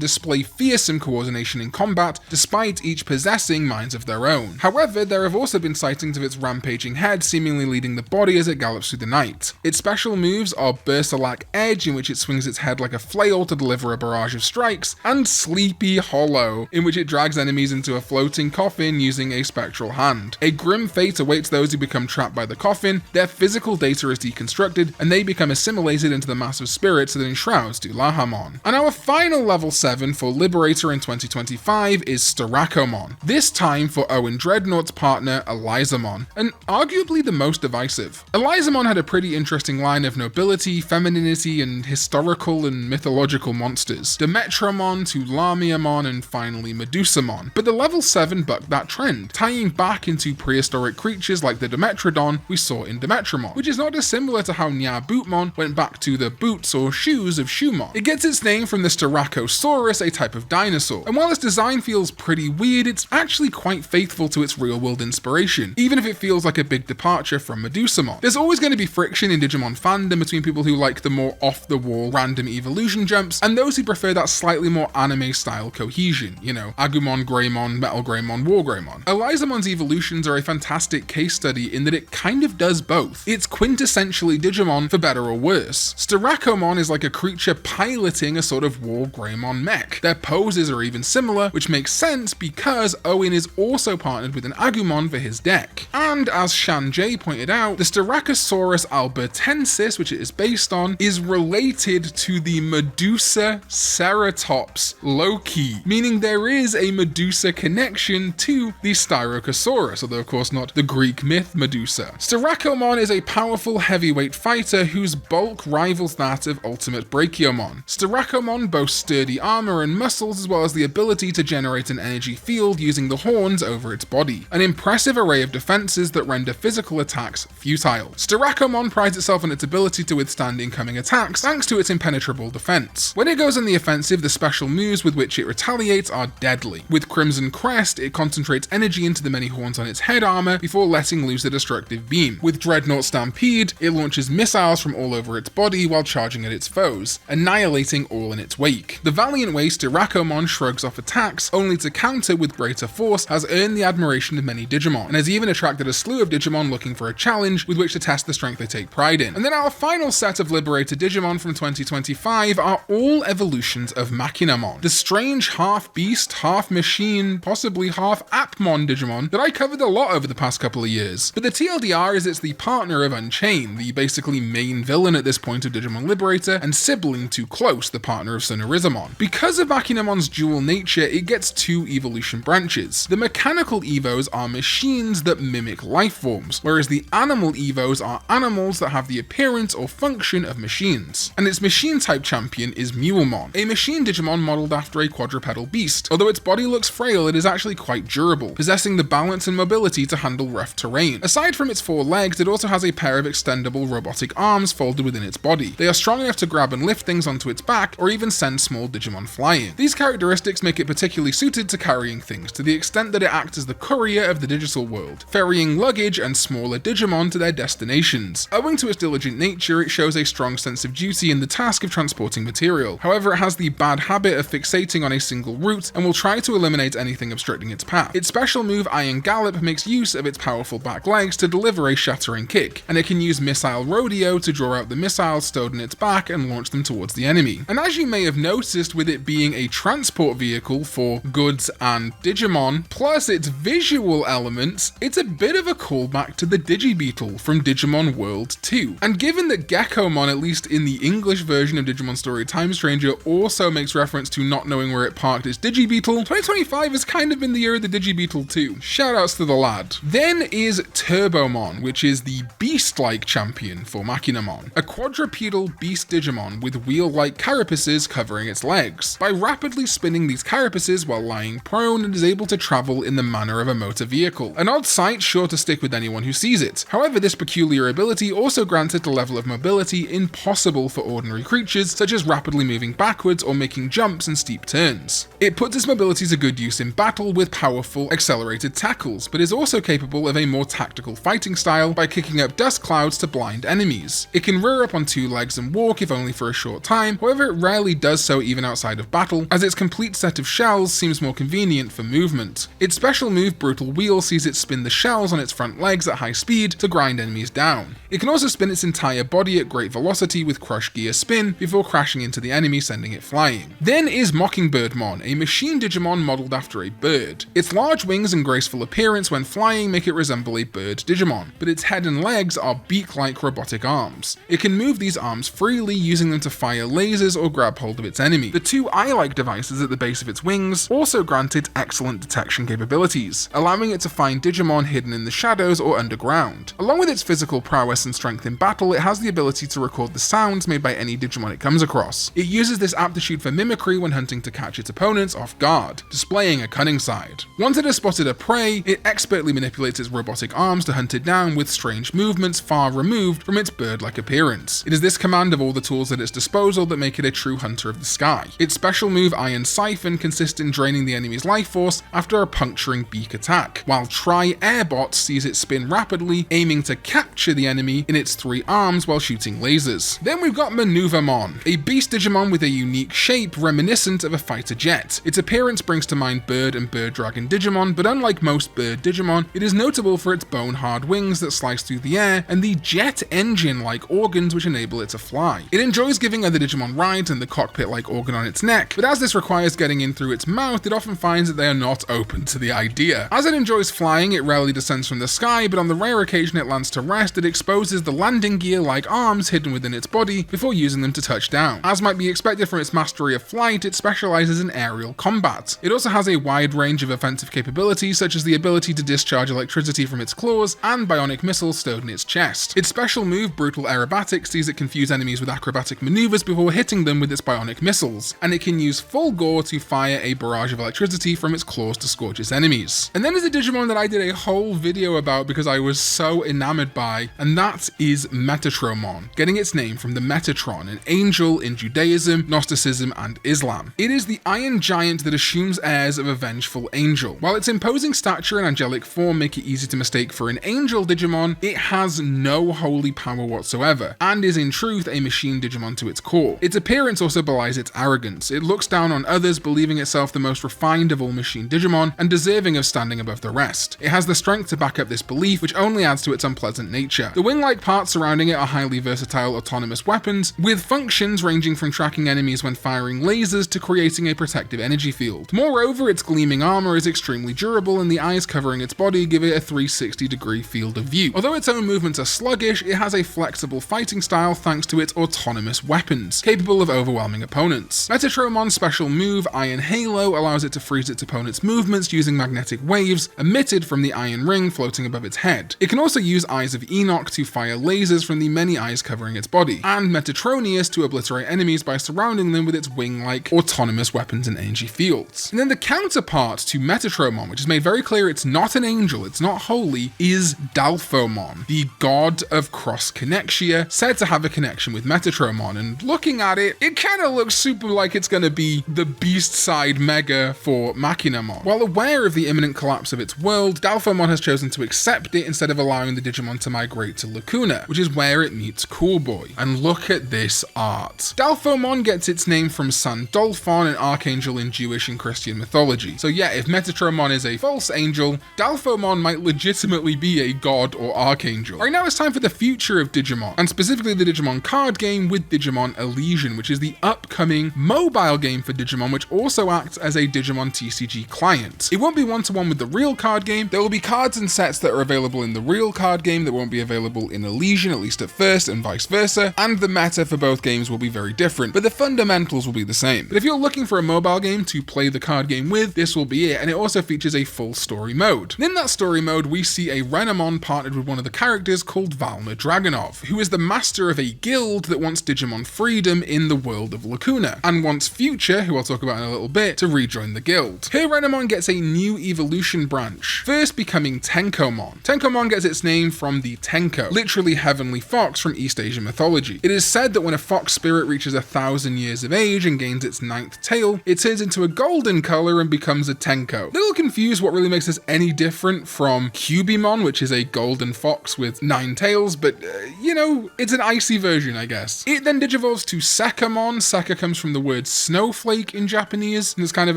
display fearsome coordination in combat, despite each possessing minds of their own. However, there have also been sightings of its rampaging head seemingly leading the body as it gallops through the night. Its special moves are Berserlac Edge, in which it swings its head like a flail to deliver a barrage of strikes, and Sleepy Hollow, in which it drags enemies into a floating coffin using a spectral hand. A grim fate awaits those who become trapped by the coffin, their physical data is deconstructed, and they become assimilated into the mass of spirits that enshrouds Dullaharmon. And our final level 7 for Liberator in 2025 is Styracommon, this time for Owen Dreadnought's partner Elizamon, and arguably the most divisive. Elizamon had a pretty interesting line of nobility, femininity, and historical and mythological monsters. Demetramon to Lamiamon and finally Medusamon. But the level 7 bucked that trend, tying back into prehistoric creatures like the Demetrodon we saw in Demetramon, which is not dissimilar to how Nyabootmon went back to the boots or shoes of Shumon. It gets its name from the Styracosaurus, a type of dinosaur, and while its design feels pretty weird, it's actually quite faithful to its real-world inspiration, even if it feels like a big departure from Medusamon. There's always going to be friction in Digimon fandom between people who like the more off-the-wall random evolution jumps and those who prefer that slightly more anime-style cohesion, you know, Agumon, Greymon, Metal Greymon, War Greymon. Elizamon's evolutions are a fantastic case study in that it kind of does both. It's quintessentially Digimon for better or worse. Styracommon is like a creature piloting a sort of War Greymon mech. Their poses are even similar, which makes sense because Owen is also partnered with an Agumon for his deck. And as Shan J pointed out, the Styracosaurus albertensis, which it is based on, is related to the Medusa Ceratops Loki, meaning there is a Medusa connection to the Styracosaurus, although of course not the Greek myth Medusa. Styracommon is a powerful heavyweight fighter whose bulk rivals that of Ultimate Brachiomon. Styracommon boasts sturdy armor and muscles as well as the ability to generate an energy field using the horns over its body, an impressive array of defenses that render physical attacks futile. Styracommon prides itself on its ability to withstand incoming attacks thanks to its impenetrable defense. When it goes on the offensive, the special moves with which it retaliates are deadly. With Crimson Crest, it concentrates energy into the many horns on its head armor before letting loose a destructive beam. With Dreadnought Stampede, it launches missiles from all over its body while charging at its foes, annihilating all in its wake. The valiant way Styracommon shrugs off attacks, only to counter with greater force, has earned the admiration of many Digimon, and has even attracted a slew of Digimon looking for a challenge with which to test the strength they take pride in. And then our final set of Liberator Digimon from 2025 are all evolutions of Machinamon, the strange half-beast, half-machine, possibly half-Appmon Digimon that I covered a lot over the past couple of years. But the TLDR is it's the partner of Unchained, the basically main villain at this point of Digimon Liberator, and sibling to Close, the partner of Sonorizamon. Because of Machinamon's dual nature, it gets two evolution branches. The mechanical Evos are machines that mimic life forms, whereas the animal Evos are animals that have the appearance or function of machines. And its machine type champion is Mulemon, a machine Digimon modeled after a quadrupedal beast. Although its body looks frail, it is actually quite durable, possessing the balance and mobility to handle rough terrain. Aside from its four legs, it also has a pair of extendable robotic arms folded within its body. They are strong enough to grab and lift things onto its back, or even send small Digimon flying. These characteristics make it particularly suited to carrying things, to the extent that it acts as the courier of the digital world, ferrying luggage and smaller Digimon to their destinations. Owing to its diligent nature, it shows a strong sense of duty in the task of transporting material. However, it has the bad habit of fixating on a single route and will try to eliminate anything obstructing its path. Its special move Iron Gallop makes use of its powerful back legs to deliver a shattering kick, and it can use Missile Rodeo radio to draw out the missiles stowed in its back and launch them towards the enemy. And as you may have noticed, with it being a transport vehicle for goods and Digimon, plus its visual elements, it's a bit of a callback to the Digibeetle from Digimon World 2. And given that Gekomon, at least in the English version of Digimon Story Time Stranger, also makes reference to not knowing where it parked its Digibeetle, 2025 has kind of been the year of the Digibeetle too. Shoutouts to the lad. Then is Turbomon, which is the beast-like champion for Machinamon, a quadrupedal beast Digimon with wheel-like carapaces covering its legs. By rapidly spinning these carapaces while lying prone, it is able to travel in the manner of a motor vehicle. An odd sight sure to stick with anyone who sees it. However, this peculiar ability also grants it a level of mobility impossible for ordinary creatures, such as rapidly moving backwards or making jumps and steep turns. It puts its mobility to good use in battle with powerful, accelerated tackles, but is also capable of a more tactical fighting style by kicking up dust clouds to blind enemies. It can rear up on two legs and walk, if only for a short time, however it rarely does so even outside of battle, as its complete set of shells seems more convenient for movement. Its special move Brutal Wheel sees it spin the shells on its front legs at high speed to grind enemies down. It can also spin its entire body at great velocity with Crush Gear Spin before crashing into the enemy, sending it flying. Then is Mockingbirdmon, a machine Digimon modelled after a bird. Its large wings and graceful appearance when flying make it resemble a bird Digimon, but its head and legs are beak-like robotic arms. It can move these arms freely, using them to fire lasers or grab hold of its enemy. The two eye-like devices at the base of its wings also grant it excellent detection capabilities, allowing it to find Digimon hidden in the shadows or underground. Along with its physical prowess and strength in battle, it has the ability to record the sounds made by any Digimon it comes across. It uses this aptitude for mimicry when hunting to catch its opponents off guard, displaying a cunning side. Once it has spotted a prey, it expertly manipulates its robotic arms to hunt it down with strange movements far removed from its bird-like appearance. It is this command of all the tools at its disposal that make it a true hunter of the sky. Its special move Iron Siphon consists in draining the enemy's life force after a puncturing beak attack, while Tri-Airbot sees it spin rapidly, aiming to capture the enemy in its three arms while shooting lasers. Then we've got Maneuvermon, a beast Digimon with a unique shape reminiscent of a fighter jet. Its appearance brings to mind Bird and Bird Dragon Digimon, but unlike most Bird Digimon, it is notable for its bone-hard wings that slice through the air and the jet engine-like organs which enable it to fly. It enjoys giving other Digimon rides and the cockpit-like organ on its neck, but as this requires getting in through its mouth, it often finds that they are not open to the idea. As it enjoys flying, it rarely descends from the sky, but on the rare occasion it lands to rest, it exposes the landing gear-like arms hidden within its body before using them to touch down. As might be expected from its mastery of flight, it specializes in aerial combat. It also has a wide range of offensive capabilities, such as the ability to discharge electricity from its claws and bionic missiles stowed in its chest. Its special move, Brutal Aerobatic, sees it confuse enemies with acrobatic maneuvers before hitting them with its bionic missiles, and it can use Full Gore to fire a barrage of electricity from its claws to scorch its enemies. And then there's a Digimon that I did a whole video about because I was so enamored by, and that is Metatromon, getting its name from the Metatron, an angel in Judaism, Gnosticism, and Islam. It is the iron giant that assumes airs of a vengeful angel. While its imposing stature and angelic form make it easy to mistake for an angel Digimon, it has no holy power whatsoever, and is in truth a machine Digimon to its core. Its appearance also belies its arrogance. It looks down on others, believing itself the most refined of all machine Digimon, and deserving of standing above the rest. It has the strength to back up this belief, which only adds to its unpleasant nature. The wing-like parts surrounding it are highly versatile autonomous weapons, with functions ranging from tracking enemies when firing lasers to creating a protective energy field. Moreover, its gleaming armor is extremely durable, and the eyes covering its body give it a 360-degree field of view. Although its own movements are sluggish, it has a flexible fighting style thanks to its autonomous weapons, capable of overwhelming opponents. Metatromon's special move, Iron Halo, allows it to freeze its opponent's movements using magnetic waves emitted from the iron ring floating above its head. It can also use Eyes of Enoch to fire lasers from the many eyes covering its body, and Metatronius to obliterate enemies by surrounding them with its wing-like autonomous weapons and energy fields. And then the counterpart to Metatromon, which is made very clear it's not an angel, it's not holy, is Dalphomon, the god of cross-connexia, said to have a connection with Metatromon, and looking at it, it kind of looks super like it's going to be the beast-side mega for Machinamon. While aware of the imminent collapse of its world, Dalphomon has chosen to accept it instead of allowing the Digimon to migrate to Lacuna, which is where it meets Coolboy. And look at this art. Dalphomon gets its name from San Dolphon, an archangel in Jewish and Christian mythology. So yeah, if Metatromon is a false angel, Dalphomon might legitimately be a god or archangel. Right now it's time for the future of Digimon, and specifically the Digimon card game with Digimon Alysion, which is the upcoming mobile game for Digimon, which also acts as a Digimon TCG client. It won't be one-to-one with the real card game. There will be cards and sets that are available in the real card game that won't be available in Alysion, at least at first, and vice versa, and the meta for both games will be very different, but the fundamentals will be the same. But if you're looking for a mobile game to play the card game with, this will be it, and it also features a full story mode. And in that story mode, we see a Renamon partnered with one of the characters called Valna Dragonov, who is the master of a guild that wants Digimon freedom in the world of Lacuna, and wants Future, who I'll talk about in a little bit, to rejoin the guild. Here Renamon gets a new evolution branch, first becoming Tenkomon. Tenkomon gets its name from the Tenko, literally heavenly fox from East Asian mythology. It is said that when a fox spirit reaches 1,000 years of age and gains its 9th tail, it turns into a golden color and becomes a Tenko. Little confused what really makes this any different from Cubimon, which is a golden fox with 9 tails, but you know, it's an icy version, I guess. It then digivolves to Sekamon. Seka comes from the word snowflake in Japanese, and it's kind of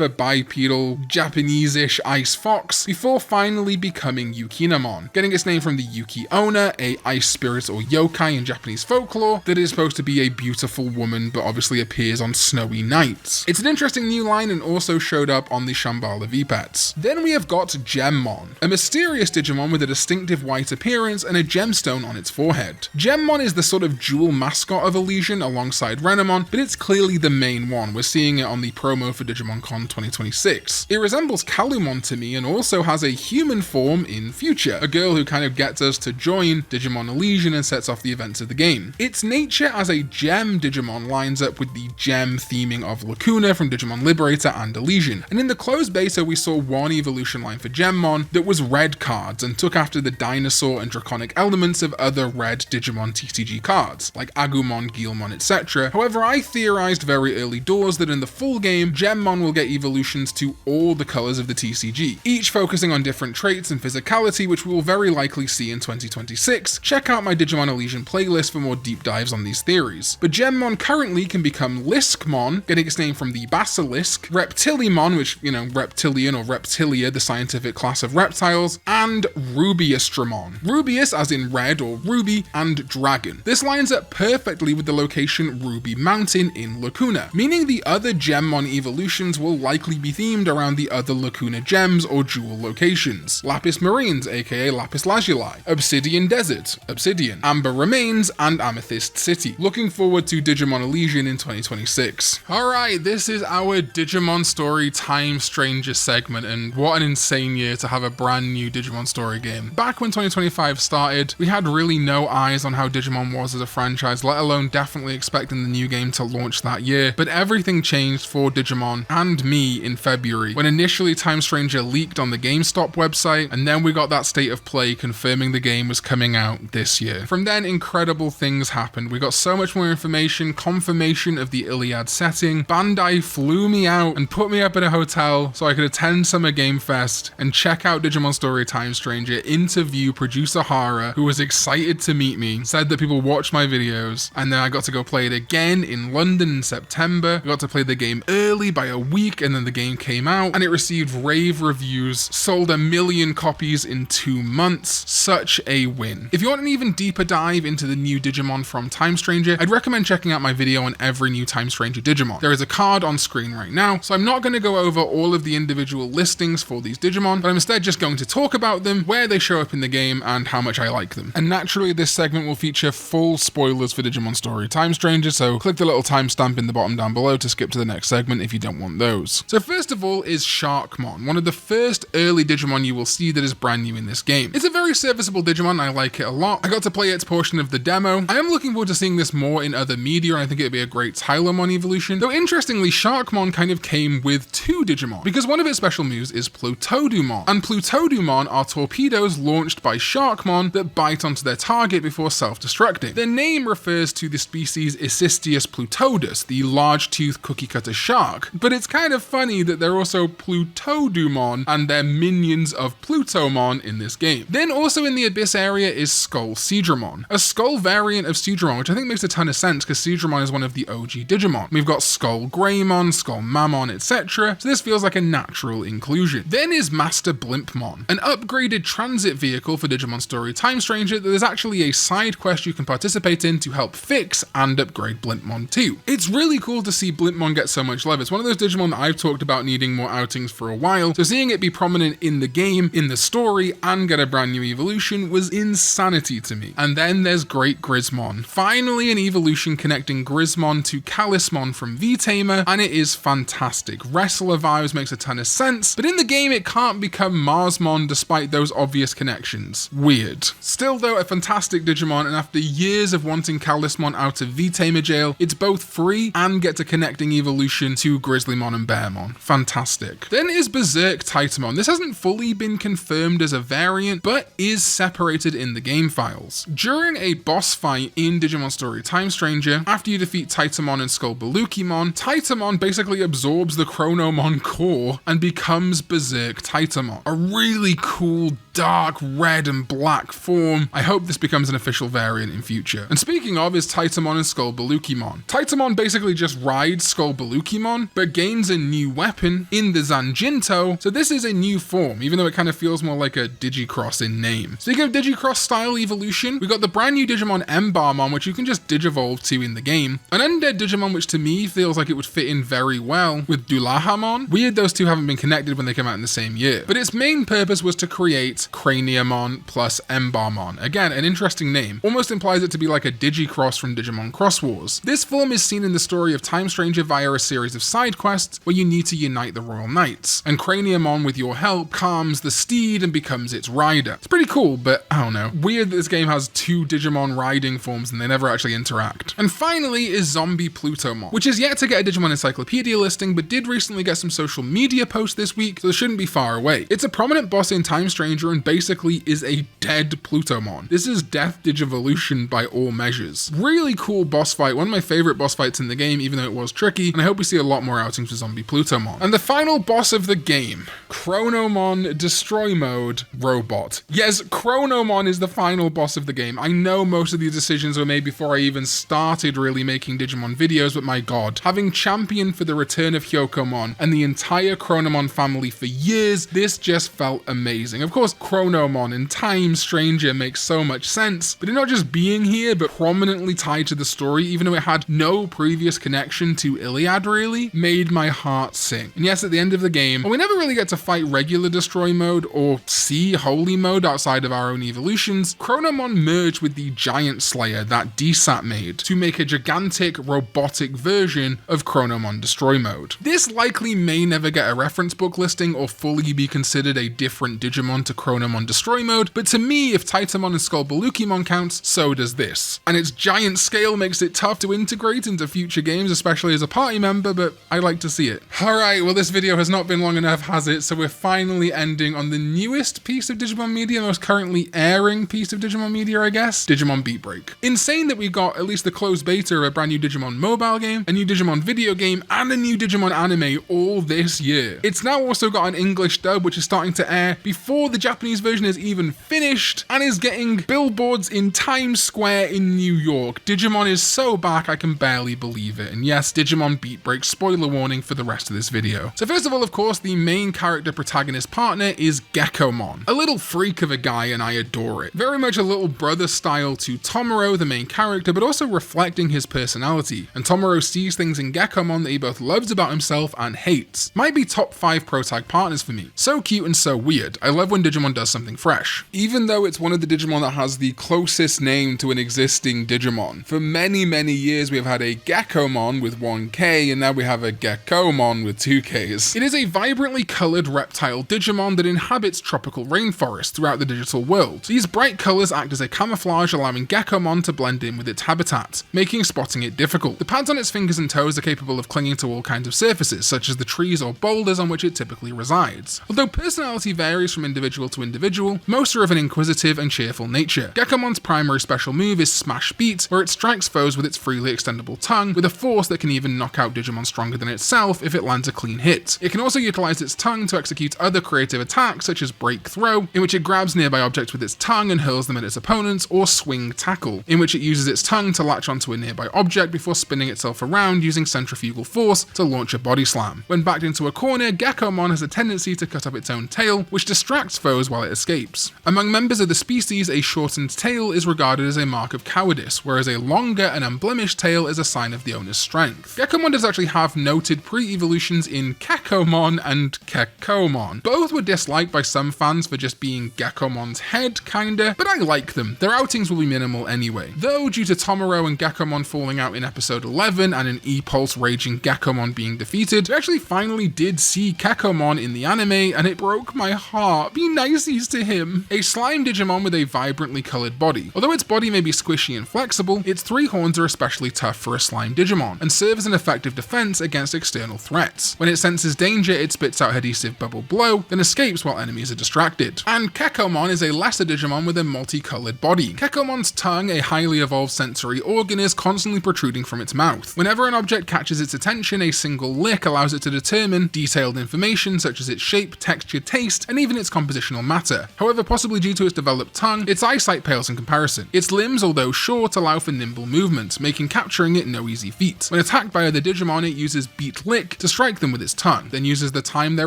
a bipedal, Japanese-ish ice fox, before finally becoming Yukinamon, getting its name from the Yuki Onna, a ice spirit or yokai in Japanese folklore that is supposed to be a beautiful woman, but obviously appears on snowy nights. It's an interesting new line and also showed up on the Shambala Vpets. Then we have got Gemmon, a mysterious Digimon with a distinctive white appearance and a gemstone on its forehead. Gemmon is the sort of dual mascot of Alysion alongside Renamon, but it's clearly the main one. We're seeing it on the promo for Digimon Con 2026. It resembles Kalumon to me and also has a human form in Future, a girl who kind of gets us to join Digimon Alysion and sets off the events of the game. Its nature as a gem Digimon lines up with the gem theming of Lacuna from Digimon Liberator and Alysion. And in the closed beta, we saw one evolution line for Gemmon that was red cards and took after the dinosaur and draconic elements of other red Digimon TCG cards, like Agumon, Guilmon, etc. However, I theorized very early doors that in the full game, Gemmon will get evolutions to all the colors of the TCG, each focusing on different traits and physicality, which we will very likely see in 2026. Check out my Digimon Alysion playlist for more deep dives on these theories. But Gemmon currently can become Liskmon, getting its name from the basilisk, Reptilimon, which, you know, reptilian or reptilia, the scientific class of reptiles, and Rubiustramon. Rubius as in red or ruby, and dragon. This lines up perfectly with the location Ruby Mountain in Lacuna, meaning the other Gemmon evolutions will likely be themed around the other Lacuna gems or jewel locations. Lapis Marines, aka Lapis Lazuli, Obsidian Desert, Obsidian, Amber Remains, and Amethyst City. Looking forward to Digimon Alysion in 2026. Alright, this is our Digimon Story Time Stranger segment, and what an insane year to have a brand new Digimon Story game. Back when 2025 started, we had really no eyes on how Digimon was as a franchise, let alone definitely expecting the new game to launch that year, but everything changed for Digimon and me in February, when initially Time Stranger leaked on the GameStop website, and then we got that state of play confirming the game was coming out this year. From then, incredible things happened. We got so much more information, confirmation of the Iliad setting. Bandai flew me out and put me up in a hotel so I could attend Summer Game Fest and check out Digimon Story Time Stranger, interview producer Hara, who was excited to meet me, said that people watched my videos, and then I got to go play it again in London in September. I got to play the game early by a week, and then the game came out and it received rave reviews, sold 1 million copies in 2 months. Such a win. If you want an even deeper dive into the new Digimon from Time Stranger, I'd recommend checking out my video on every new Time Stranger Digimon. There is a card on screen right now, so I'm not going to go over all of the individual listings for these Digimon, but I'm instead just going to talk about them, where they show up in the game, and how much I like them. And naturally, this segment will feature full spoilers for Digimon Story Time Stranger, so click the little timestamp in the bottom down below to skip to the next segment if you don't want those. So first of all is Sharkmon, one of the first early Digimon you will see that is brand new in this game. It's a very serviceable Digimon, I like it a lot. I got to play its portion of the demo. I am looking forward to seeing this more in other media, and I think it'd be a great Tylomon evolution. Though interestingly, Sharkmon kind of came with 2 Digimon, because one of its special moves is Plutodumon, and Plutodumon are torpedoes launched by Sharkmon that bite onto their target before self-destructing. Their name refers to the species Isistius plutodus, the large-toothed cookie-cutter shark, but it's kind of funny that they're also Plutodumon and they're minions of Plutomon in this game. Then also in the Abyss area is Skull Seadramon, a Skull variant of Seadramon, which I think makes a ton of sense because Seadramon is one of the OG Digimon. We've got Skull Greymon, Skull Mammon, etc. So this feels like a natural inclusion. Then is Master Blimpmon, an upgraded transit vehicle for Digimon Story Time Stranger that is actually a side quest you can participate in to help fix and upgrade Blintmon 2. It's really cool to see Blintmon get so much love. It's one of those Digimon that I've talked about needing more outings for a while, so seeing it be prominent in the game, in the story, and get a brand new evolution was insanity to me. And then there's Great Grismon. Finally an evolution connecting Grismon to Kalismon from V-Tamer, and it is fantastic. Wrestler vibes, makes a ton of sense, but in the game it can't become Marsmon despite those obvious connections. Weird. Still though, a fantastic Digimon, and after years of wanting Kalismon out of V-Tamer jail, it's both free and gets a connecting evolution to Grizzlymon and Bearmon. Fantastic. Then is Berserk Titamon. This hasn't fully been confirmed as a variant, but is separated in the game files. During a boss fight in Digimon Story Time Stranger, after you defeat Titamon and Skullbalukimon, Titamon basically absorbs the Chronomon core and becomes Berserk Titamon. A really cool dark red and black form. I hope this becomes an official variant in future. And speaking of is Titamon and Skullbalukimon. Titamon basically just rides Skullbalukimon, but gains a new weapon in the Zanjinto, so this is a new form, even though it kind of feels more like a Digicross in name. Speaking of Digicross style evolution, we got the brand new Digimon Embarmon, which you can just Digivolve to in the game. An undead Digimon which to me feels like it would fit in very well with Dulahamon. Weird those two haven't been connected when they came out in the same year. But its main purpose was to create Craniamon plus Embarmon. Again, an interesting name. Almost implies it to be like a Digicross from Digimon Cross Wars. This form is seen in the story of Time Stranger via a series of side quests where you need to unite the Royal Knights. And Craniamon, with your help, calms the steed and becomes its rider. It's pretty cool, but I don't know. Weird that this game has two Digimon riding forms and they never actually interact. And finally is Zombie Plutomon, which is yet to get a Digimon Encyclopedia listing, but did recently get some social media posts this week, so it shouldn't be far away. It's a prominent boss in Time Stranger and basically is a dead Plutomon. This is Death Digivolution by all measures. Really cool boss fight, one of my favorite boss fights in the game, even though it was tricky, and I hope we see a lot more outings for Zombie Plutomon. And the final boss of the game, Chronomon Destroy Mode Robot. Yes, Chronomon is the final boss of the game. I know most of these decisions were made before I even started really making Digimon videos, but my god, having championed for the return of Hyokomon and the entire Chronomon family for years, this just felt amazing. Of course, Chronomon and Time Stranger makes so much sense, but it not just being here, but prominently tied to the story, even though it had no previous connection to Iliad really, made my heart sing. And yes, at the end of the game, well, we never really get to fight regular Destroy Mode or see Holy Mode outside of our own evolutions. Chronomon merged with the Giant Slayer that DSAT made to make a gigantic robotic version of Chronomon Destroy Mode. This likely may never get a reference book listing or fully be considered a different Digimon to Chronomon Destroy Mode, but to me, if Titamon and Skullbalukimon counts, so does this. And its giant scale makes it tough to integrate into future games, especially as a party member, but I like to see it. Alright, well this video has not been long enough, has it? So we're finally ending on the newest piece of Digimon media, most currently airing piece of Digimon media, I guess, Digimon Beatbreak. Insane that we got at least the closed beta of a brand new Digimon mobile game, a new Digimon video game, and a new Digimon anime all this year. It's now also got an English dub, which is starting to air before the Japanese version is even finished, and is getting billboards in Times Square in New York. Digimon is so back, I can barely believe it. And yes, Digimon Beatbreak, spoiler warning for the rest of this video. So first of all, of course, the main character protagonist partner is Geckomon. A little freak of a guy, and I adore it. Very much a little brother style to Tomoro, the main character, but also reflecting his personality. And Tomoro sees things in Geckomon that he both loves about himself and hates. Might be top 5 protag partners for me. So cute and so weird. I love when Digimon does something fresh. Even though it's one of the Digimon that has the closest name to an existing Digimon. For many years we have had a Geckomon with 1 K, and now we have a Geckomon with 2 Ks. It is a vibrantly coloured reptile Digimon that inhabits tropical rainforests throughout the digital world. These bright colours act as a camouflage, allowing Geckomon to blend in with its habitat, making spotting it difficult. The pads on its fingers and toes are capable of clinging to all kinds of surfaces, such as the trees or boulders on which it typically resides. Although personality varies from individual to individual, most are of an inquisitive and cheerful nature. Geckomon's primary special move is Smash Beat, where it strikes foes with its freely extendable tongue, with a force that can even knock out Digimon stronger than itself if it lands a clean hit. It can also utilize its tongue to execute other creative attacks, such as Break Throw, in which it grabs nearby objects with its tongue and hurls them at its opponents, or Swing Tackle, in which it uses its tongue to latch onto a nearby object before spinning itself around using centrifugal force to launch a body slam. When backed into a corner, Geckomon has a tendency to cut up its own tail, which distracts foes while it escapes. Among members of the species, a shortened tail tail is regarded as a mark of cowardice, whereas a longer and unblemished tail is a sign of the owner's strength. Gekomon does actually have noted pre-evolutions in Kekomon and Kekomon. Both were disliked by some fans for just being Gekomon's head, kinda, but I like them. Their outings will be minimal anyway. Though, due to Tomoro and Gekomon falling out in episode 11 and an E-Pulse raging Gekomon being defeated, we actually finally did see Kekomon in the anime, and it broke my heart. Be niceys to him. A slime Digimon with a vibrantly coloured body. Although its body may be squishy and flexible, its 3 horns are especially tough for a slime Digimon, and serve as an effective defense against external threats. When it senses danger, it spits out adhesive bubble blow, then escapes while enemies are distracted. And Kekomon is a lesser Digimon with a multicolored body. Kekomon's tongue, a highly evolved sensory organ, is constantly protruding from its mouth. Whenever an object catches its attention, a single lick allows it to determine detailed information such as its shape, texture, taste, and even its compositional matter. However, possibly due to its developed tongue, its eyesight pales in comparison. Its limbs, although short, allow for nimble movement, making capturing it no easy feat. When attacked by other Digimon, it uses Beat Lick to strike them with its tongue, then uses the time they're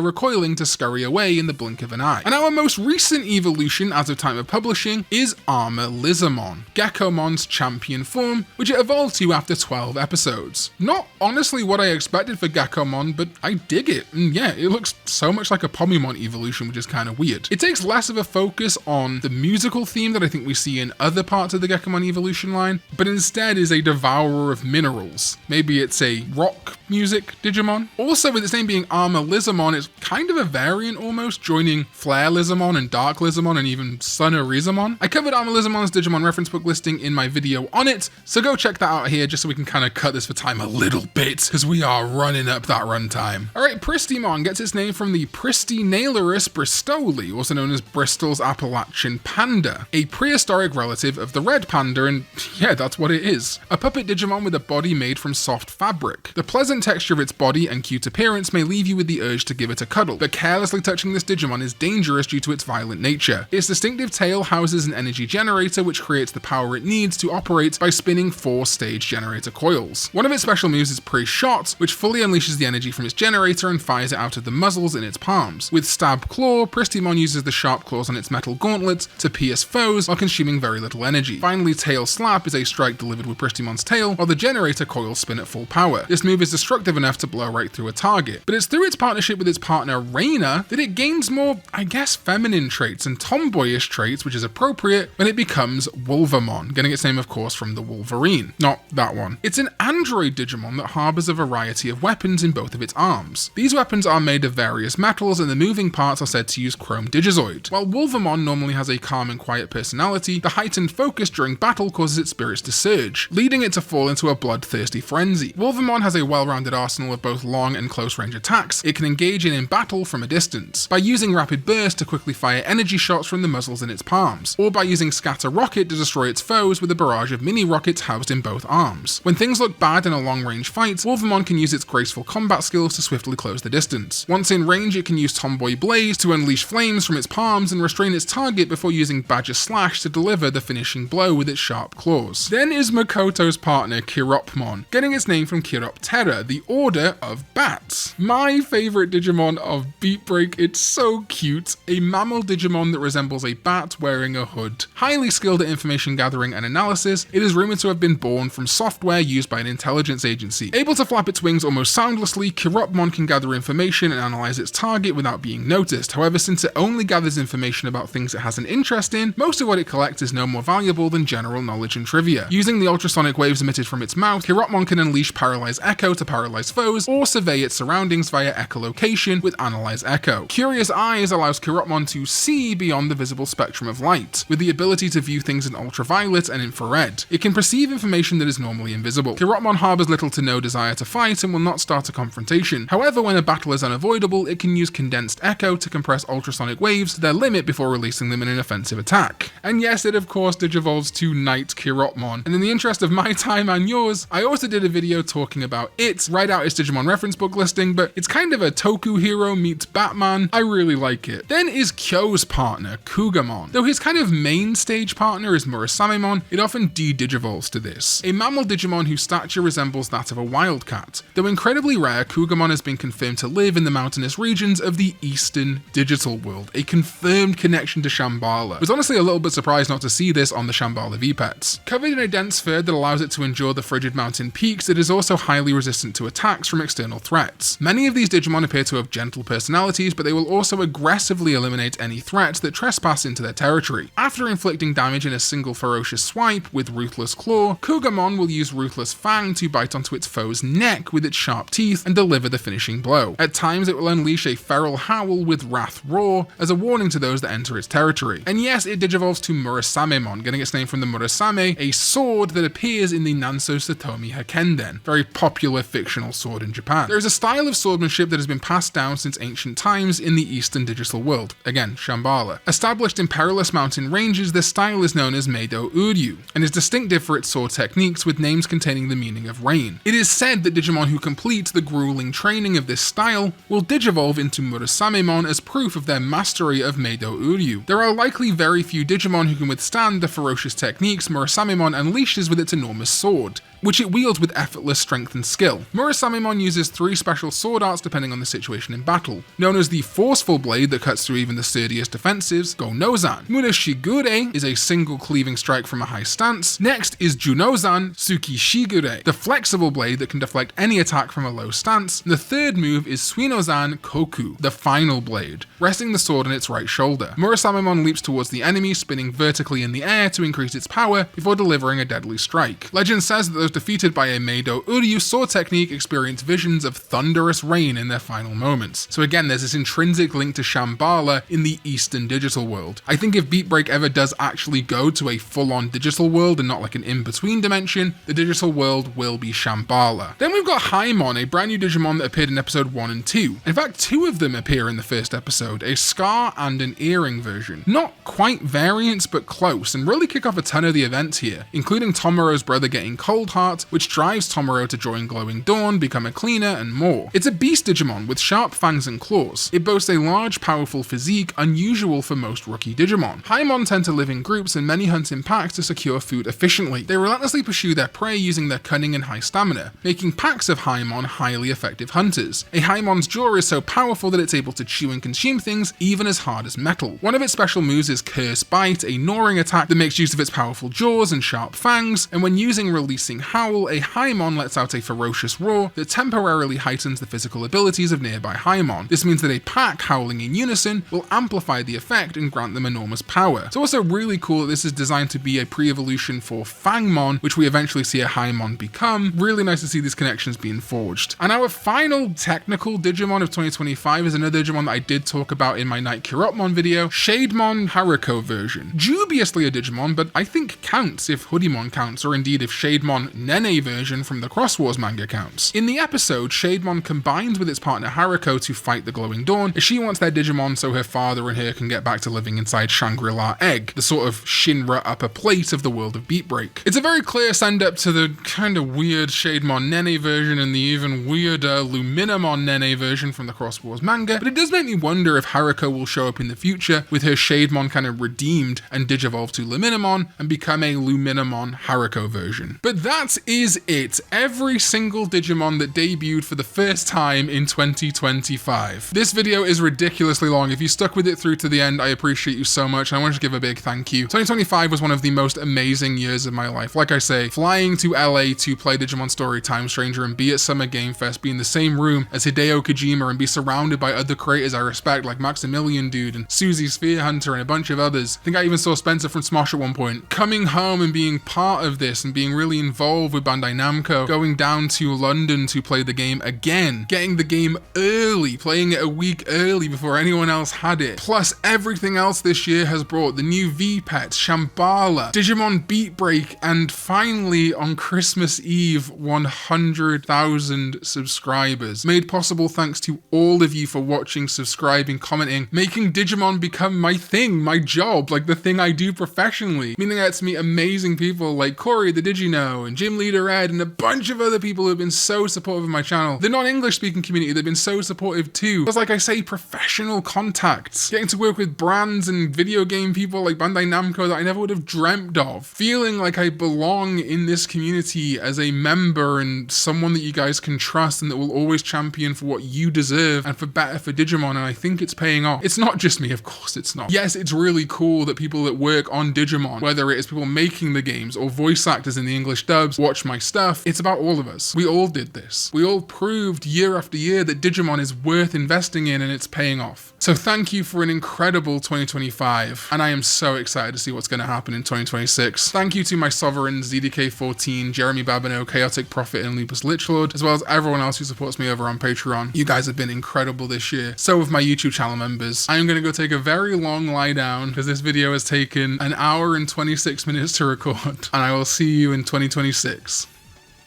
recoiling to scurry away in the blink of an eye. And our most recent evolution, as of time of publishing, is Abergele, Gekomon's champion form, which it evolved to after 12 episodes. Not honestly what I expected for Gekomon, but I dig it. And yeah, it looks so much like a Pomimon evolution, which is kind of weird. It takes less of a focus on the musical theme that I think we see in other parts of the Gekomon evolution line, but instead is a devourer of minerals. Maybe it's a rock music Digimon. Also, with its name being Abergele, it's kind of a variant almost, joining Flare Lizamon and Dark Lizamon and even Sun Arizamon. I covered Abergele's Digimon reference book listing in my video on it, so go check that out here just so we can kind of cut this for time a little bit, because we are running up that runtime. Alright, Pristimon gets its name from the Pristinailerus bristoli, also known as Bristol's Appalachian Panda, a prehistoric relative of the red panda, and yeah, that's what it is. A puppet Digimon with a body made from soft fabric. The pleasant texture of its body and cute appearance may leave you with the urge to give it a cuddle, but carelessly touching this Digimon is dangerous due to its violent nature. Its distinctive tail houses an energy generator which creates the power it needs to operate by spinning 4-stage generator coils. One of its special moves is Pre-Shot, which fully unleashes the energy from its generator and fires it out of the muzzles in its palms. With Stab Claw, Pristimon uses the sharp claws on its metal gauntlets to pierce foes while consuming very little energy. Finally, Tail Slap is a strike delivered with Pristimon's tail while the generator coils spin at full power. This move is destructive enough to blow right through a target, but it's through its partnership with its partner Reina that it gains more, I guess, feminine traits and tomboyish traits, which is appropriate when it becomes Wolvermon, getting its name of course from the Wolverine. Not that one. It's an android Digimon that harbours a variety of weapons in both of its arms. These weapons are made of various metals and the moving parts are said to use chrome digizoid. While Wolvermon normally has a calm and quiet personality, the heightened focus during battle causes its spirits to surge, leading it to fall into a bloodthirsty frenzy. Wolvermon has a well-rounded arsenal of both long and close-range attacks it can engage in battle from a distance, by using Rapid Burst to quickly fire energy shots from the muzzles in its palms, or by using Scatter Rocket to destroy its foes with a barrage of mini rockets housed in both arms. When things look bad in a long-range fight, Wolvermon can use its graceful combat skills to swiftly close the distance. Once in range, it can use Tomboy Blaze to unleash flames from its palms and restrain its target before using Badger Slash to deliver the finishing blow with its sharp claws. Then is Makoto's partner Chiropmon, getting its name from Chiroptera, the order of bats. My favourite Digimon of Beatbreak, it's so cute. A mammal Digimon that resembles a bat wearing a hood. Highly skilled at information gathering and analysis, it is rumoured to have been born from software used by an intelligence agency. Able to flap its wings almost soundlessly, Chiropmon can gather information and analyse its target without being noticed. However, since it only gathers information about things it has an interest in, most of what it collects is no more valuable than general knowledge and trivia. Using the ultrasonic waves emitted from its mouth, Chiropmon can unleash Paralyze Echo to paralyze foes, or survey its surroundings via echolocation with Analyze Echo. Curious Eyes allows Chiropmon to see beyond the visible spectrum of light, with the ability to view things in ultraviolet and infrared. It can perceive information that is normally invisible. Chiropmon harbours little to no desire to fight and will not start a confrontation. However, when a battle is unavoidable, it can use Condensed Echo to compress ultrasonic waves to their limit before releasing them in an offensive attack. And yes, it of course digivolves to Knight Chiropmon. And in the interest of my time and yours, I also did a video talking about it right out its Digimon reference book listing, but it's kind of a Toku hero meets Batman. I really like it. Then is Kyo's partner, Kugamon. Though his kind of main stage partner is Murasamemon, it often de-digivolves to this. A mammal Digimon whose stature resembles that of a wildcat. Though incredibly rare, Kugamon has been confirmed to live in the mountainous regions of the Eastern Digital World, a confirmed connection to Shambala. I was honestly a little bit surprised not to see this on the Shambala Vpets. Covered in a dense fur that allows it to endure the frigid mountain peaks, it is also highly resistant to attacks from external threats. Many of these Digimon appear to have gentle personalities, but they will also aggressively eliminate any threats that trespass into their territory. After inflicting damage in a single ferocious swipe with Ruthless Claw, Kugamon will use Ruthless Fang to bite onto its foe's neck with its sharp teeth and deliver the finishing blow. At times it will unleash a feral howl with Wrath Roar as a warning to those that enter its territory. And yes, it digivolves to Murasamemon, getting its name from the Murasame, a sword that appears in the Nanso Satomi Hakenden, very popular fictional sword in Japan. There is a style of swordsmanship that has been passed down since ancient times in the Eastern digital world, again, Shambala. Established in perilous mountain ranges, this style is known as Meido Uryu, and is distinctive for its sword techniques with names containing the meaning of rain. It is said that Digimon who complete the grueling training of this style will digivolve into Murasamemon as proof of their mastery of Meido Uryu. There are likely very few Digimon who can withstand the ferocious techniques Murasamemon unleashes with its enormous sword, which it wields with effortless strength and skill. Murasamemon uses 3 special sword arts depending on the situation in battle, known as the Forceful Blade that cuts through even the sturdiest defensives, Go-Nozan. Murashigure is a single cleaving strike from a high stance. Next is Junozan Tsukishigure, the flexible blade that can deflect any attack from a low stance. And the third move is Suinozan Koku, the final blade, resting the sword on its right shoulder. Murasamemon leaps towards the enemy, spinning vertically in the air to increase its power before delivering a deadly strike. Legend says that those defeated by a Meido Uryu sword technique experience visions of thunderous rain in their final moments. So again, there's this intrinsic link to Shambala in the Eastern digital world. I think if Beatbreak ever does actually go to a full-on digital world and not like an in-between dimension, the digital world will be Shambala. Then we've got Haimon, a brand new Digimon that appeared in episode 1 and 2. In fact, 2 of them appear in the first episode, a Scar and an Earring version. Not quite variants, but close, and really kick off a ton of the events here, including Tomoro's brother getting Cold Heart, which drives Tomoro to join Glowing Dawn, become a cleaner, and more. It's a beast Digimon with sharp fangs and claws. It boasts a large, powerful physique, unusual for most rookie Digimon. Haimon tend to live in groups and many hunt in packs to secure food efficiently. They relentlessly pursue their prey using their cunning and high stamina, making packs of Haimon highly effective hunters. A Haimon's jaw is so powerful that it's able to chew and consume things even as hard as metal. One of its special moves is Curse Bite, a gnawing attack that makes use of its powerful jaws and sharp fangs, and when using Releasing Howl, a Haimon lets out a ferocious roar that temporarily heightens the physical abilities of nearby Haimon. This means that a pack howling in unison will amplify the effect and grant them enormous power. It's also really cool that this is designed to be a pre-evolution for Fangmon, which we eventually see a Haimon become. Really nice to see these connections being forged. And our final technical Digimon of 2025 is another Digimon that I did talk about in my Night Kirotmon video, Shademon Haruko version. Dubiously a Digimon, but I think counts if Hoodymon counts, or indeed if Shademon Nene version from the Cross Wars manga counts. In the episode, Shademon combines with its partner Haruko to fight the Glowing Dawn, as she wants their Digimon so her father and her can get back to living inside Shangri-La Egg, the sort of Shinra upper plate of the world of Beatbreak. It's a very clear send up to the kind of weird Shademon Nene version and the even weirder Luminamon Nene version from the Cross Wars manga, but it does make me wonder if Haruko will show up in the future with her Shademon kind of redeemed and digivolve to Luminamon and become a Luminamon Haruko version. But that is it. Every single Digimon that debuted for the first time in 2025. This video is ridiculously long. If you stuck with it through to the end, I appreciate you so much, and I want to give a big thank you. 2025 was one of the most amazing years of my life. Like I say, flying to LA to play Digimon Story Time Stranger and be at Summer Game Fest, be in the same room as Hideo Kojima and be surrounded by other creators I respect like Maximilian Dude and Susie Sphere Hunter and a bunch of others. I think I even saw Spencer from Smosh at one point. Coming home and being part of this and being really involved with Bandai Namco, going down to London to play the game again, getting the game early, playing it a week early before anyone else had it. Plus everything else this year has brought the new Vpets, Shambala, Digimon Beatbreak, and finally on Christmas Eve, 100,000 subscribers. Made possible thanks to all of you for watching, subscribing, commenting, making Digimon become my thing, my job, like the thing I do professionally. Meaning I get to meet amazing people like Corey the Digino and Jim Leader Ed and a bunch of other people who have been so supportive of my channel. The non-English speaking community, they've been so supportive too. Because like I say, professional contacts. Getting to work with brands and video game people like Bandai Namco that I never would have dreamt of. Feeling like I belong in this community as a member and someone that you guys can trust and that will always champion for what you deserve and for better for Digimon, and I think it's paying off. It's not just me, of course it's not. Yes, it's really cool that people that work on Digimon, whether it is people making the games or voice actors in the English dubs, watch my stuff. It's about all of us. We all did this. We all proved year after year that Digimon is worth investing in and it's paying off. So thank you for an incredible 2025, and I am so excited to see what's going to happen in 2026. Thank you to my sovereigns, ZDK14, Jeremy Babineau, Chaotic Prophet, and Lupus Lichlord, as well as everyone else who supports me over on Patreon. You guys have been incredible this year. So have my YouTube channel members. I am going to go take a very long lie down because this video has taken an hour and 26 minutes to record, and I will see you in 2026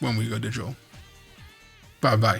when we go digital. Bye bye.